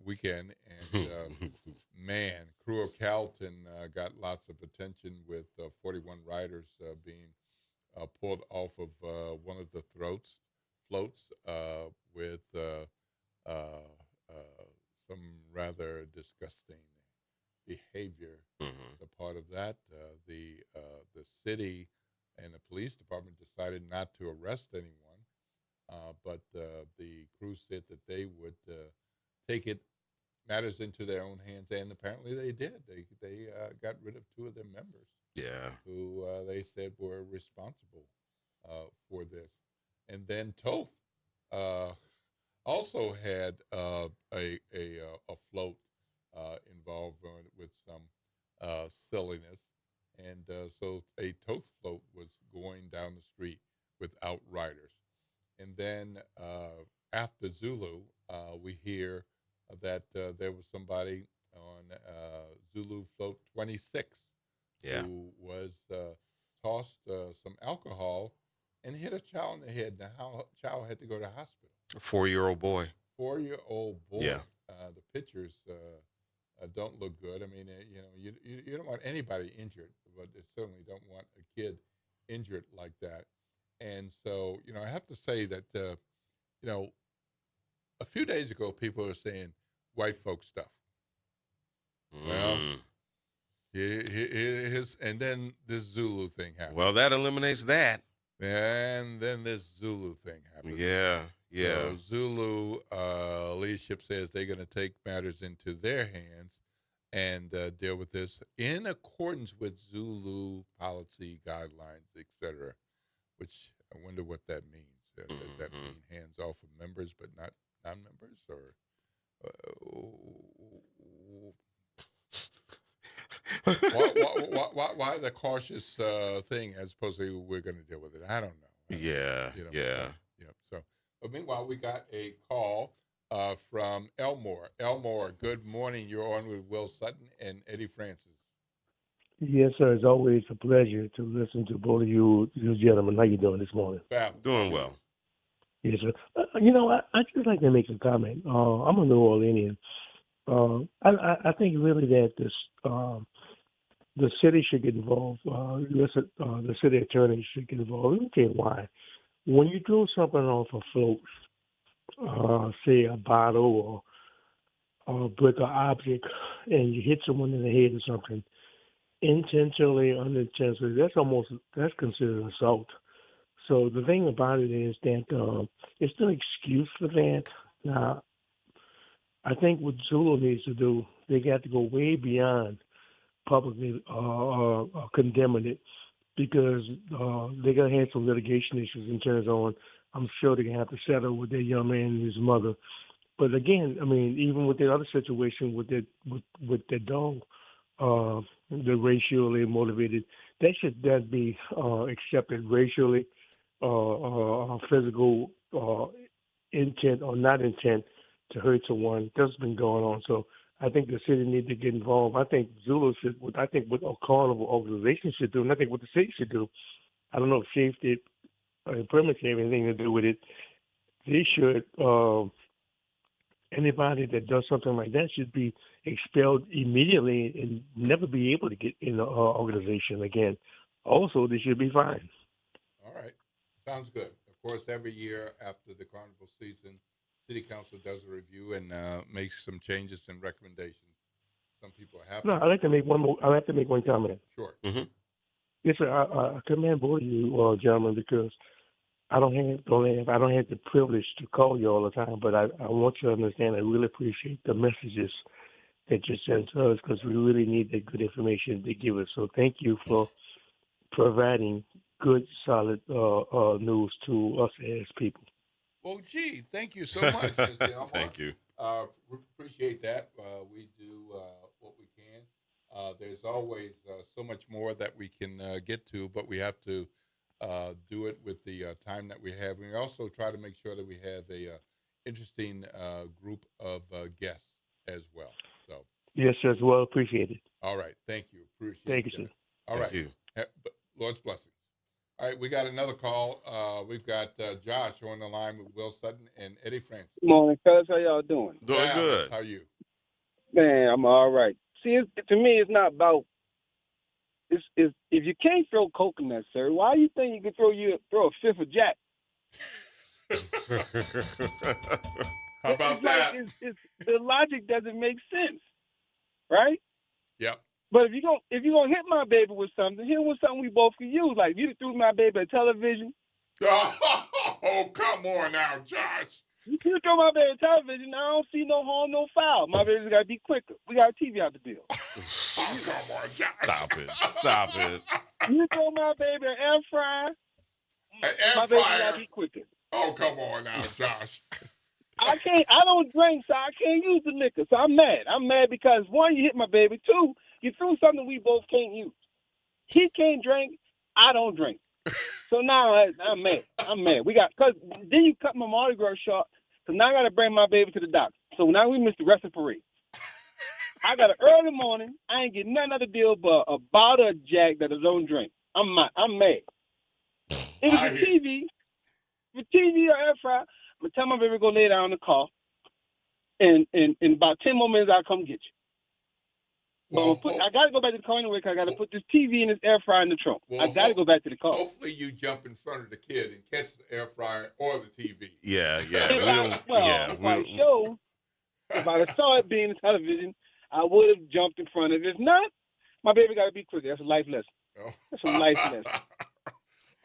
weekend, and man, Crew of Carrollton got lots of attention with 41 riders being pulled off of one of the floats with some rather disgusting behavior. A part of that, the city and the police department decided not to arrest anyone, but the crew said that they would take matters into their own hands, and apparently they did. They got rid of 2 of their members. Yeah. Who they said were responsible for this. And then Toth also had a float involved with some silliness. And so a Toth float was going down the street without riders. And then after Zulu, we hear that there was somebody on Zulu float 26 who was tossed some alcohol and hit a child in the head. Now, child had to go to the hospital. A 4-year-old boy. 4-year-old boy. Yeah. The pictures don't look good. I mean, you don't want anybody injured, but you certainly don't want a kid injured like that. And so, I have to say that, a few days ago, people were saying white folk stuff. Well, and then this Zulu thing happened. Well, that eliminates that. And then this Zulu thing happened. Yeah. So Zulu leadership says they're going to take matters into their hands and deal with this in accordance with Zulu policy guidelines, etc. Which I wonder what that means. Does that mean hands off of members but not non-members, or? Why the cautious thing as opposed to we're going to deal with it? I don't know. Yeah. So, but meanwhile, we got a call from Elmore. Elmore, good morning. You're on with Will Sutton and Eddie Francis. Yes, sir. It's always a pleasure to listen to both of you gentlemen. How you doing this morning? Doing well. Yes, sir. I just like to make a comment. I'm a New Orleanian. I think really that the city should get involved. The city attorney should get involved. Let me tell you why. When you throw something off a float, say a bottle or a brick or object, and you hit someone in the head or something, intentionally, unintentionally, that's considered assault. So the thing about it is that it's no excuse for that. Now, I think what Zulu needs to do, they got to go way beyond publicly condemning it, because they're going to have some litigation issues in terms of, I'm sure they're going to have to settle with their young man and his mother. But again, I mean, even with the other situation with the dog, the racially motivated, that should then be accepted racially, physical intent or not intent to hurt someone. That's been going on. So I think the city needs to get involved. I think Zulu should, I think what a carnival organization should do, and I think what the city should do, I don't know if safety and permits have anything to do with it. They should, anybody that does something like that should be expelled immediately and never be able to get in the organization again. Also, they should be fined. All right. Sounds good. Of course, every year after the carnival season, City Council does a review and makes some changes and recommendations. Some people are happy. No, I'd like to make one comment. Sure. Mm-hmm. Yes, sir. I commend both of you, gentlemen, because I don't have the privilege to call you all the time, but I want you to understand I really appreciate the messages that you send to us because we really need the good information to give us. So thank you for providing good, solid news to us as people. Well, gee, thank you so much, Mr. Elmore. Thank you. We appreciate that. We do what we can. There's always so much more that we can get to, but we have to do it with the time that we have. We also try to make sure that we have a interesting group of guests as well. So yes, sir. As well, appreciate it. All right, thank you. Appreciate it. Thank you, sir. All right. Thank you. Lord's blessings. All right, we got another call. We've got Josh on the line with Will Sutton and Eddie Francis. Good morning, fellas. How y'all doing? Doing good. How are you? Man, I'm all right. See, to me, it's not about. It's if you can't throw coconuts, sir, why do you think you can throw a fifth of Jack? How about that? The logic doesn't make sense, right? Yep. But if you're gonna hit my baby with something, hit with something we both can use. Like if you threw my baby a television. Oh, come on now, Josh. You throw my baby a television, I don't see no harm, no foul. My baby's gotta be quicker. We got a TV out the deal. Oh, come on, Josh. Stop it. You throw my baby an air fryer. My baby gotta be quicker. Oh, come on now, Josh. I don't drink, so I can't use the liquor. So I'm mad. I'm mad because one, you hit my baby. Two, you threw something we both can't use. He can't drink. I don't drink. So now I'm mad. Cause then you cut my Mardi Gras short. So now I got to bring my baby to the doctor. So now we missed the rest of the parade. I got an early morning. I ain't getting nothing other deal but a bottle of Jack that I don't drink. I'm mad. It was a TV. The TV or air fryer. I'm going to tell my baby to go lay down in the car. And in about 10 more minutes, I'll come get you. I got to go back to the car anyway because I got to put this TV and this air fryer in the trunk. I got to go back to the car. Hopefully you jump in front of the kid and catch the air fryer or the TV. Yeah. If I saw it being a television, I would have jumped in front of it. If not, my baby got to be quicker. That's a life lesson. That's a life lesson.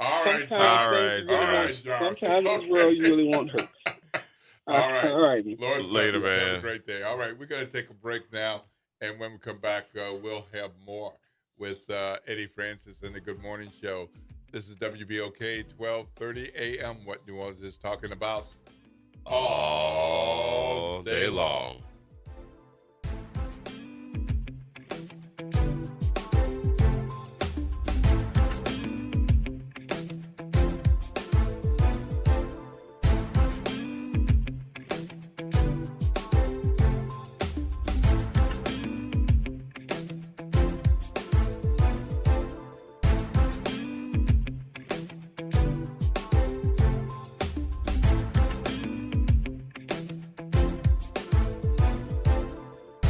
All right, Josh. Sometimes in this world you really want hurt. All right. All right. Lord, later, man. Have a great day. All right, we're going to take a break now, and when we come back, we'll have more with Eddie Francis and the Good Morning Show. This is WBOK 1230 AM. What New Orleans is talking about all day long.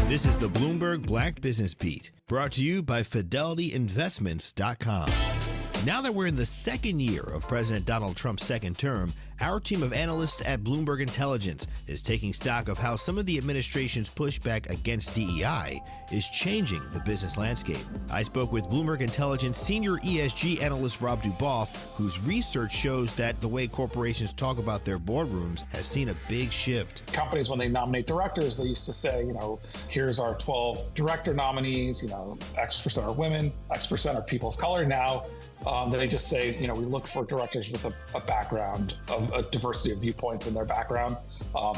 This is the Bloomberg Black Business Beat, brought to you by FidelityInvestments.com. Now that we're in the second year of President Donald Trump's second term, our team of analysts at Bloomberg Intelligence is taking stock of how some of the administration's pushback against DEI is changing the business landscape. I spoke with Bloomberg Intelligence senior ESG analyst Rob Duboff, whose research shows that the way corporations talk about their boardrooms has seen a big shift. Companies, when they nominate directors, they used to say, here's our 12 director nominees, X% are women, X% are people of color. Now, they just say, we look for directors with a background of a diversity of viewpoints in their background.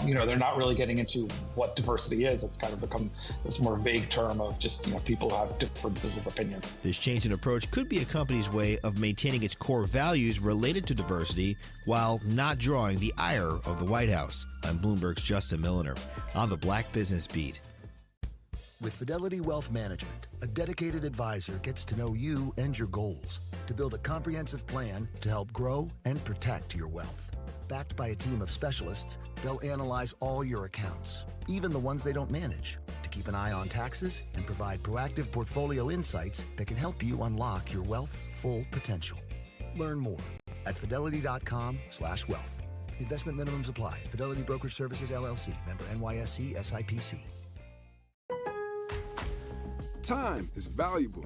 They're not really getting into what diversity is. It's kind of become this more vague term of just, people who have differences of opinion. This change in approach could be a company's way of maintaining its core values related to diversity while not drawing the ire of the White House. I'm Bloomberg's Justin Milliner on the Black Business Beat. With Fidelity Wealth Management, a dedicated advisor gets to know you and your goals to build a comprehensive plan to help grow and protect your wealth. Backed by a team of specialists, they'll analyze all your accounts, even the ones they don't manage, to keep an eye on taxes and provide proactive portfolio insights that can help you unlock your wealth's full potential. Learn more at fidelity.com/wealth. Investment minimums apply. Fidelity Brokerage Services, LLC. Member NYSE SIPC. Time is valuable.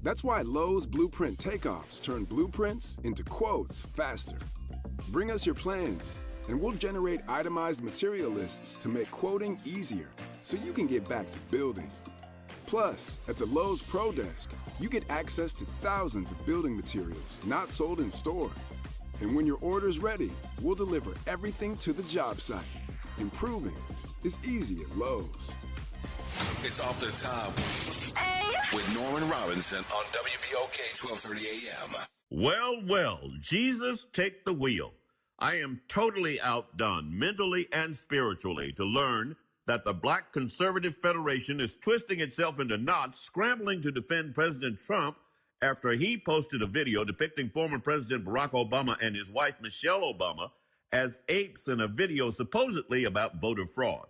That's why Lowe's Blueprint Takeoffs turn blueprints into quotes faster. Bring us your plans, and we'll generate itemized material lists to make quoting easier so you can get back to building. Plus, at the Lowe's Pro Desk, you get access to thousands of building materials not sold in store. And when your order's ready, we'll deliver everything to the job site. Improving is easy at Lowe's. It's Off the Top with Norman Robinson on WBOK 1230 AM. Well, Jesus, take the wheel. I am totally outdone mentally and spiritually to learn that the Black Conservative Federation is twisting itself into knots, scrambling to defend President Trump after he posted a video depicting former President Barack Obama and his wife Michelle Obama as apes in a video supposedly about voter fraud.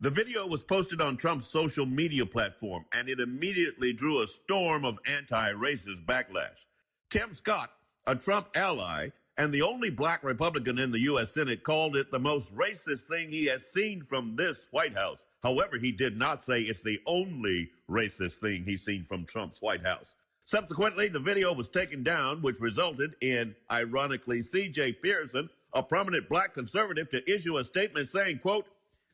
The video was posted on Trump's social media platform, and it immediately drew a storm of anti-racist backlash. Tim Scott, a Trump ally and the only black Republican in the U.S. Senate, called it the most racist thing he has seen from this White House. However, he did not say it's the only racist thing he's seen from Trump's White House. Subsequently, the video was taken down, which resulted in, ironically, C.J. Pearson, a prominent black conservative, to issue a statement saying, quote,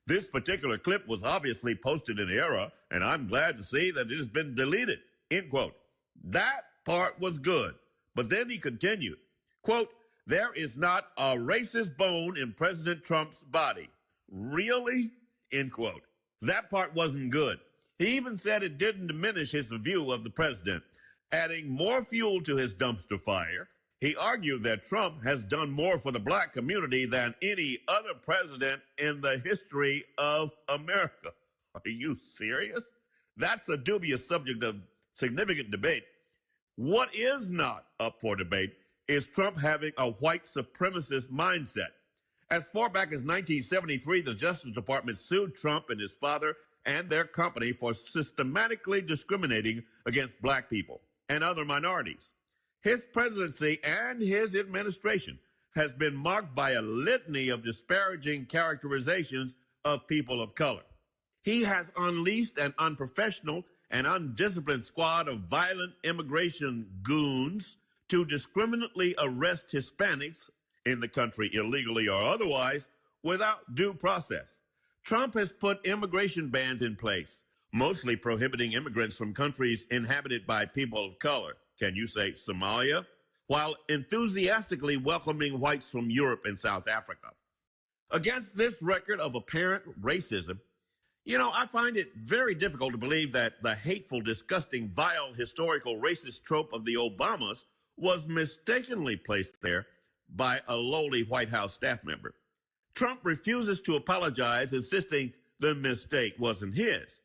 "This particular clip was obviously posted in error, and I'm glad to see that it has been deleted," end quote. That part was good. But then he continued, quote, "There is not a racist bone in President Trump's body." Really? End quote. That part wasn't good. He even said it didn't diminish his view of the president, adding more fuel to his dumpster fire. He argued that Trump has done more for the black community than any other president in the history of America. Are you serious? That's a dubious subject of significant debate. What is not up for debate is Trump having a white supremacist mindset. As far back as 1973, the Justice Department sued Trump and his father and their company for systematically discriminating against black people and other minorities. His presidency and his administration has been marked by a litany of disparaging characterizations of people of color. He has unleashed an unprofessional and undisciplined squad of violent immigration goons to discriminately arrest Hispanics in the country illegally or otherwise without due process. Trump has put immigration bans in place, mostly prohibiting immigrants from countries inhabited by people of color. Can you say Somalia? While enthusiastically welcoming whites from Europe and South Africa. Against this record of apparent racism, I find it very difficult to believe that the hateful, disgusting, vile, historical racist trope of the Obamas was mistakenly placed there by a lowly White House staff member. Trump refuses to apologize, insisting the mistake wasn't his.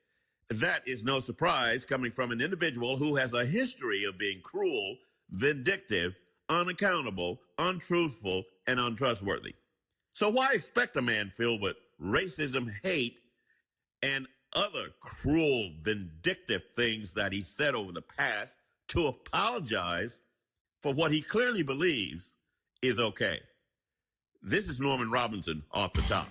That is no surprise coming from an individual who has a history of being cruel, vindictive, unaccountable, untruthful, and untrustworthy. So why expect a man filled with racism, hate, and other cruel, vindictive things that he said over the past to apologize for what he clearly believes is okay? This is Norman Robinson, Off the Top.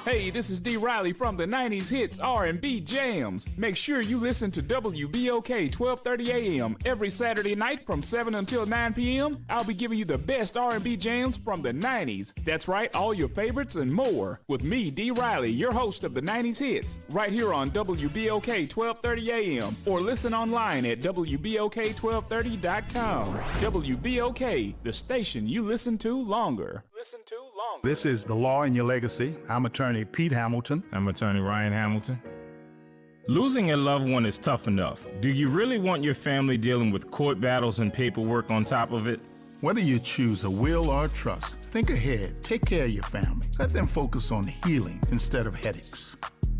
Hey, this is D. Riley from the 90s Hits R&B Jams. Make sure you listen to WBOK 1230 AM every Saturday night from 7 until 9 p.m. I'll be giving you the best R&B jams from the 90s. That's right, all your favorites and more. With me, D. Riley, your host of the 90s Hits, right here on WBOK 1230 AM, or listen online at WBOK1230.com. WBOK, the station you listen to longer. This is The Law in Your Legacy. I'm attorney Pete Hamilton. I'm attorney Ryan Hamilton. Losing a loved one is tough enough. Do you really want your family dealing with court battles and paperwork on top of it? Whether you choose a will or a trust, think ahead. Take care of your family. Let them focus on healing instead of headaches.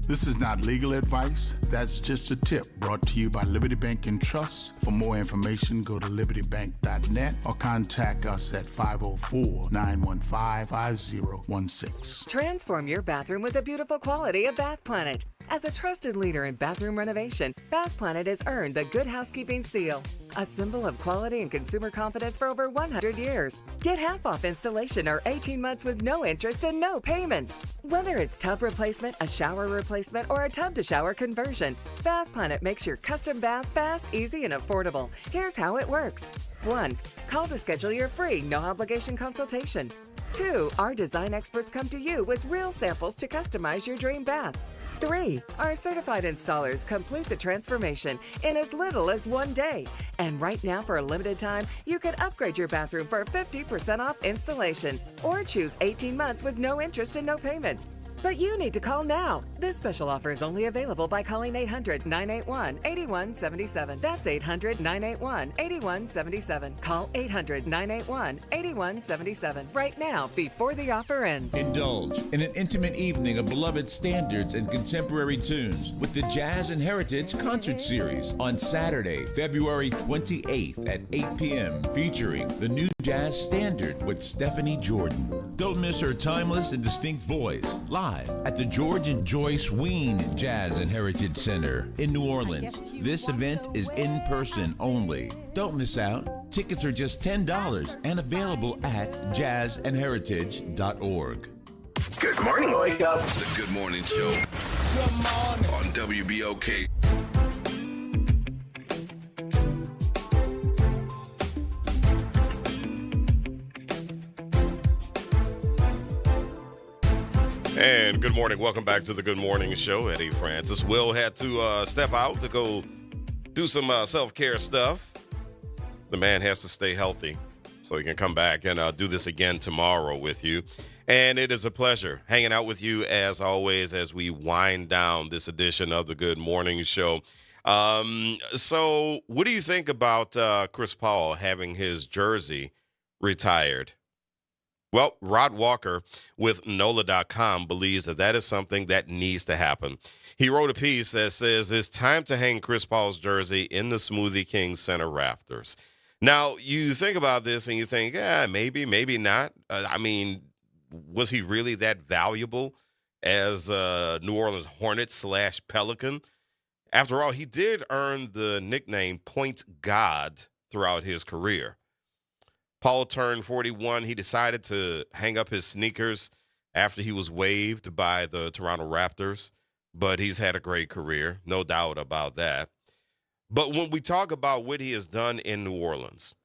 This is not legal advice. That's just a tip brought to you by Liberty Bank and Trust. For more information, go to libertybank.net or contact us at 504-915-5016. Transform your bathroom with the beautiful quality of Bath Planet. As a trusted leader in bathroom renovation, Bath Planet has earned the Good Housekeeping Seal, a symbol of quality and consumer confidence for over 100 years. Get half off installation or 18 months with no interest and no payments. Whether it's tub replacement, a shower replacement, or a tub-to-shower conversion, Bath Planet makes your custom bath fast, easy, and affordable. Here's how it works. 1. Call to schedule your free, no-obligation consultation. 2. Our design experts come to you with real samples to customize your dream bath. 3. Our certified installers complete the transformation in as little as 1 day. And right now, for a limited time, you can upgrade your bathroom for 50% off installation or choose 18 months with no interest and no payments. But you need to call now. This special offer is only available by calling 800-981-8177. That's 800-981-8177. Call 800-981-8177 right now before the offer ends. Indulge in an intimate evening of beloved standards and contemporary tunes with the Jazz and Heritage Concert Series on Saturday, February 28th at 8 p.m. featuring the new jazz standard with Stephanie Jordan. Don't miss her timeless and distinct voice live at the George and Joyce Wein Jazz and Heritage Center in New Orleans. This event is in person only. Don't miss out. Tickets are just $10 and available at jazzandheritage.org. Good morning, Wake Up. The Good Morning Show. Good morning. On WBOK. And good morning. Welcome back to the Good Morning Show. Eddie Francis. Will had to step out to go do some self-care stuff. The man has to stay healthy so he can come back and do this again tomorrow with you. And it is a pleasure hanging out with you as always as we wind down this edition of the Good Morning Show. So what do you think about Chris Paul having his jersey retired? Well, Rod Walker with NOLA.com believes that is something that needs to happen. He wrote a piece that says it's time to hang Chris Paul's jersey in the Smoothie King Center rafters. Now, you think about this and you think, maybe, maybe not. I mean, was he really that valuable as New Orleans Hornet / Pelican? After all, he did earn the nickname Point God throughout his career. Paul turned 41. He decided to hang up his sneakers after he was waived by the Toronto Raptors, but he's had a great career, no doubt about that. But when we talk about what he has done in New Orleans,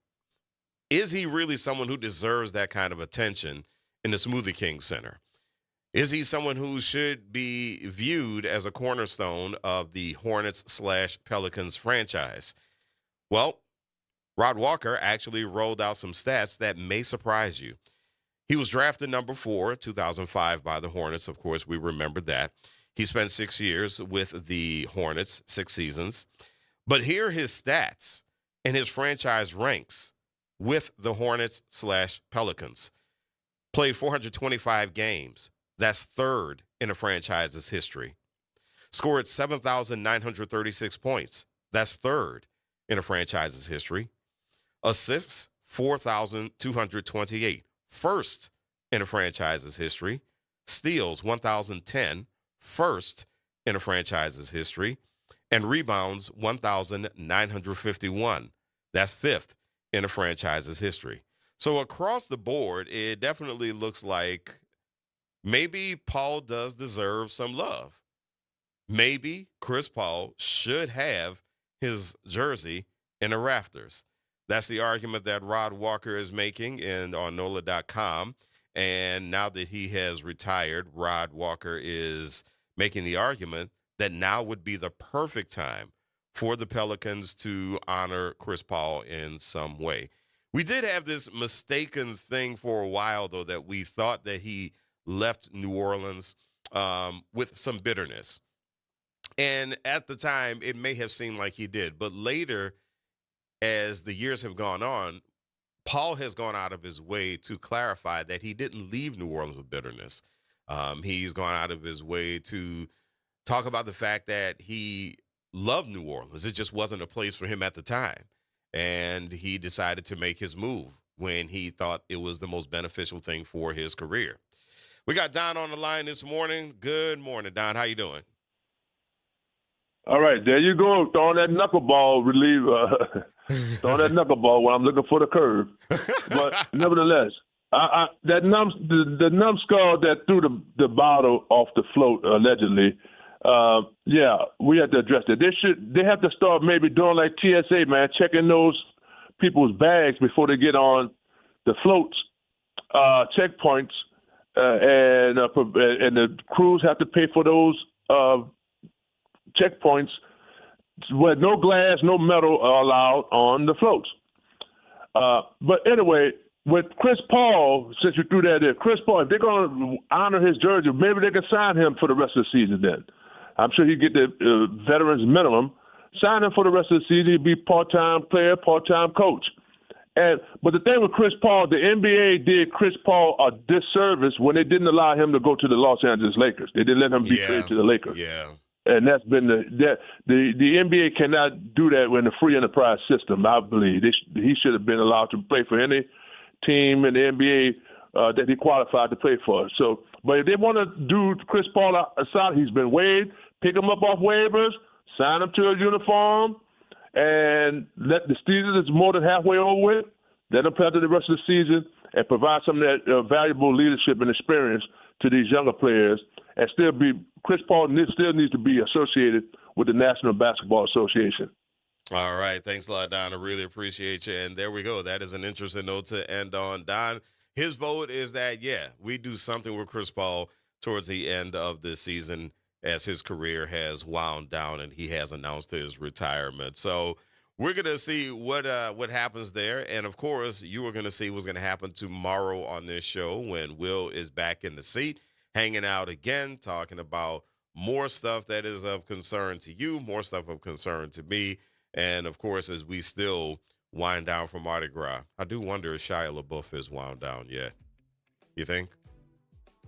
is he really someone who deserves that kind of attention in the Smoothie King Center? Is he someone who should be viewed as a cornerstone of the Hornets / Pelicans franchise? Well, Rod Walker actually rolled out some stats that may surprise you. He was drafted number 4, 2005 by the Hornets. Of course, we remember that. He spent 6 years with the Hornets, 6 seasons. But here are his stats and his franchise ranks with the Hornets / Pelicans. Played 425 games. That's third in the franchise's history. Scored 7,936 points. That's third in the franchise's history. Assists, 4,228. First in the franchise's history. Steals, 1,010. First in the franchise's history. And rebounds, 1,951. That's fifth in the franchise's history. So across the board, it definitely looks like maybe Paul does deserve some love. Maybe Chris Paul should have his jersey in the rafters. That's the argument that Rod Walker is making on NOLA.com. And now that he has retired, Rod Walker is making the argument that now would be the perfect time for the Pelicans to honor Chris Paul in some way. We did have this mistaken thing for a while, though, that we thought that he left New Orleans with some bitterness. And at the time, it may have seemed like he did. But later, as the years have gone on, Paul has gone out of his way to clarify that he didn't leave New Orleans with bitterness. He's gone out of his way to talk about the fact that he loved New Orleans. It just wasn't a place for him at the time. And he decided to make his move when he thought it was the most beneficial thing for his career. We got Don on the line this morning. Good morning, Don. How you doing? All right, there you go. Throwing that knuckleball throwing that knuckleball when I'm looking for the curve. But nevertheless, the numbskull that threw the bottle off the float allegedly, we have to address that. They have to start maybe doing like TSA, man, checking those people's bags before they get on the floats, checkpoints, and the crews have to pay for those checkpoints where no glass, no metal are allowed on the floats. But anyway, with Chris Paul, since you threw that in, Chris Paul, if they're going to honor his jersey, maybe they can sign him for the rest of the season then. I'm sure he'd get the veterans minimum. Sign him for the rest of the season. He'd be part-time player, part-time coach. But the thing with Chris Paul, the NBA did Chris Paul a disservice when they didn't allow him to go to the Los Angeles Lakers. They didn't let him be traded to the Lakers. Yeah. And that's been the NBA cannot do that in the free enterprise system. I believe he should have been allowed to play for any team in the NBA that he qualified to play for. So, but if they want to do Chris Paul aside, he's been waived. Pick him up off waivers, sign him to a uniform, and let the season is more than halfway over with. Let him play through the rest of the season and provide some of that valuable leadership and experience to these younger players, and still be Chris Paul still needs to be associated with the National Basketball Association. All right. Thanks a lot, Don. I really appreciate you. And there we go. That is an interesting note to end on. Don, his vote is that, we do something with Chris Paul towards the end of this season as his career has wound down and he has announced his retirement. So we're going to see what happens there. And, of course, you are going to see what's going to happen tomorrow on this show when Will is back in the seat, hanging out again, talking about more stuff that is of concern to you, more stuff of concern to me. And, of course, as we still wind down from Mardi Gras, I do wonder if Shia LaBeouf is wound down yet. You think?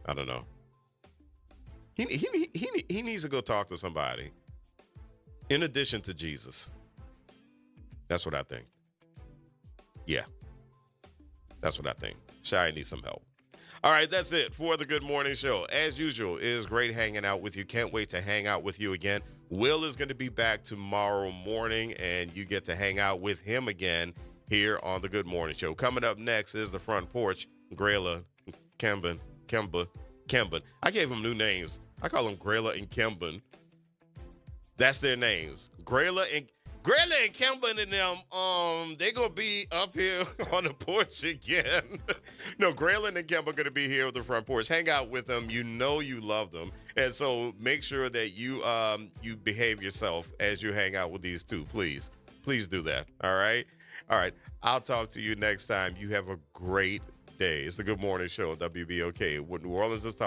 I don't know. He needs to go talk to somebody in addition to Jesus. That's what I think. Yeah. That's what I think. Shia needs some help. All right, that's it for the Good Morning Show. As usual, it is great hanging out with you. Can't wait to hang out with you again. Will is going to be back tomorrow morning, and you get to hang out with him again here on the Good Morning Show. Coming up next is The Front Porch. Grayla, Kemba. I gave them new names. I call them Grayla and Kemba. That's their names. Grayla and Kemba and them, they're going to be up here on the porch again. No, Grayla and Kemba are going to be here with The Front Porch. Hang out with them. You know you love them. And so make sure that you behave yourself as you hang out with these two. Please. Please do that. All right? All right. I'll talk to you next time. You have a great day. It's the Good Morning Show on WBOK. What New Orleans is talking.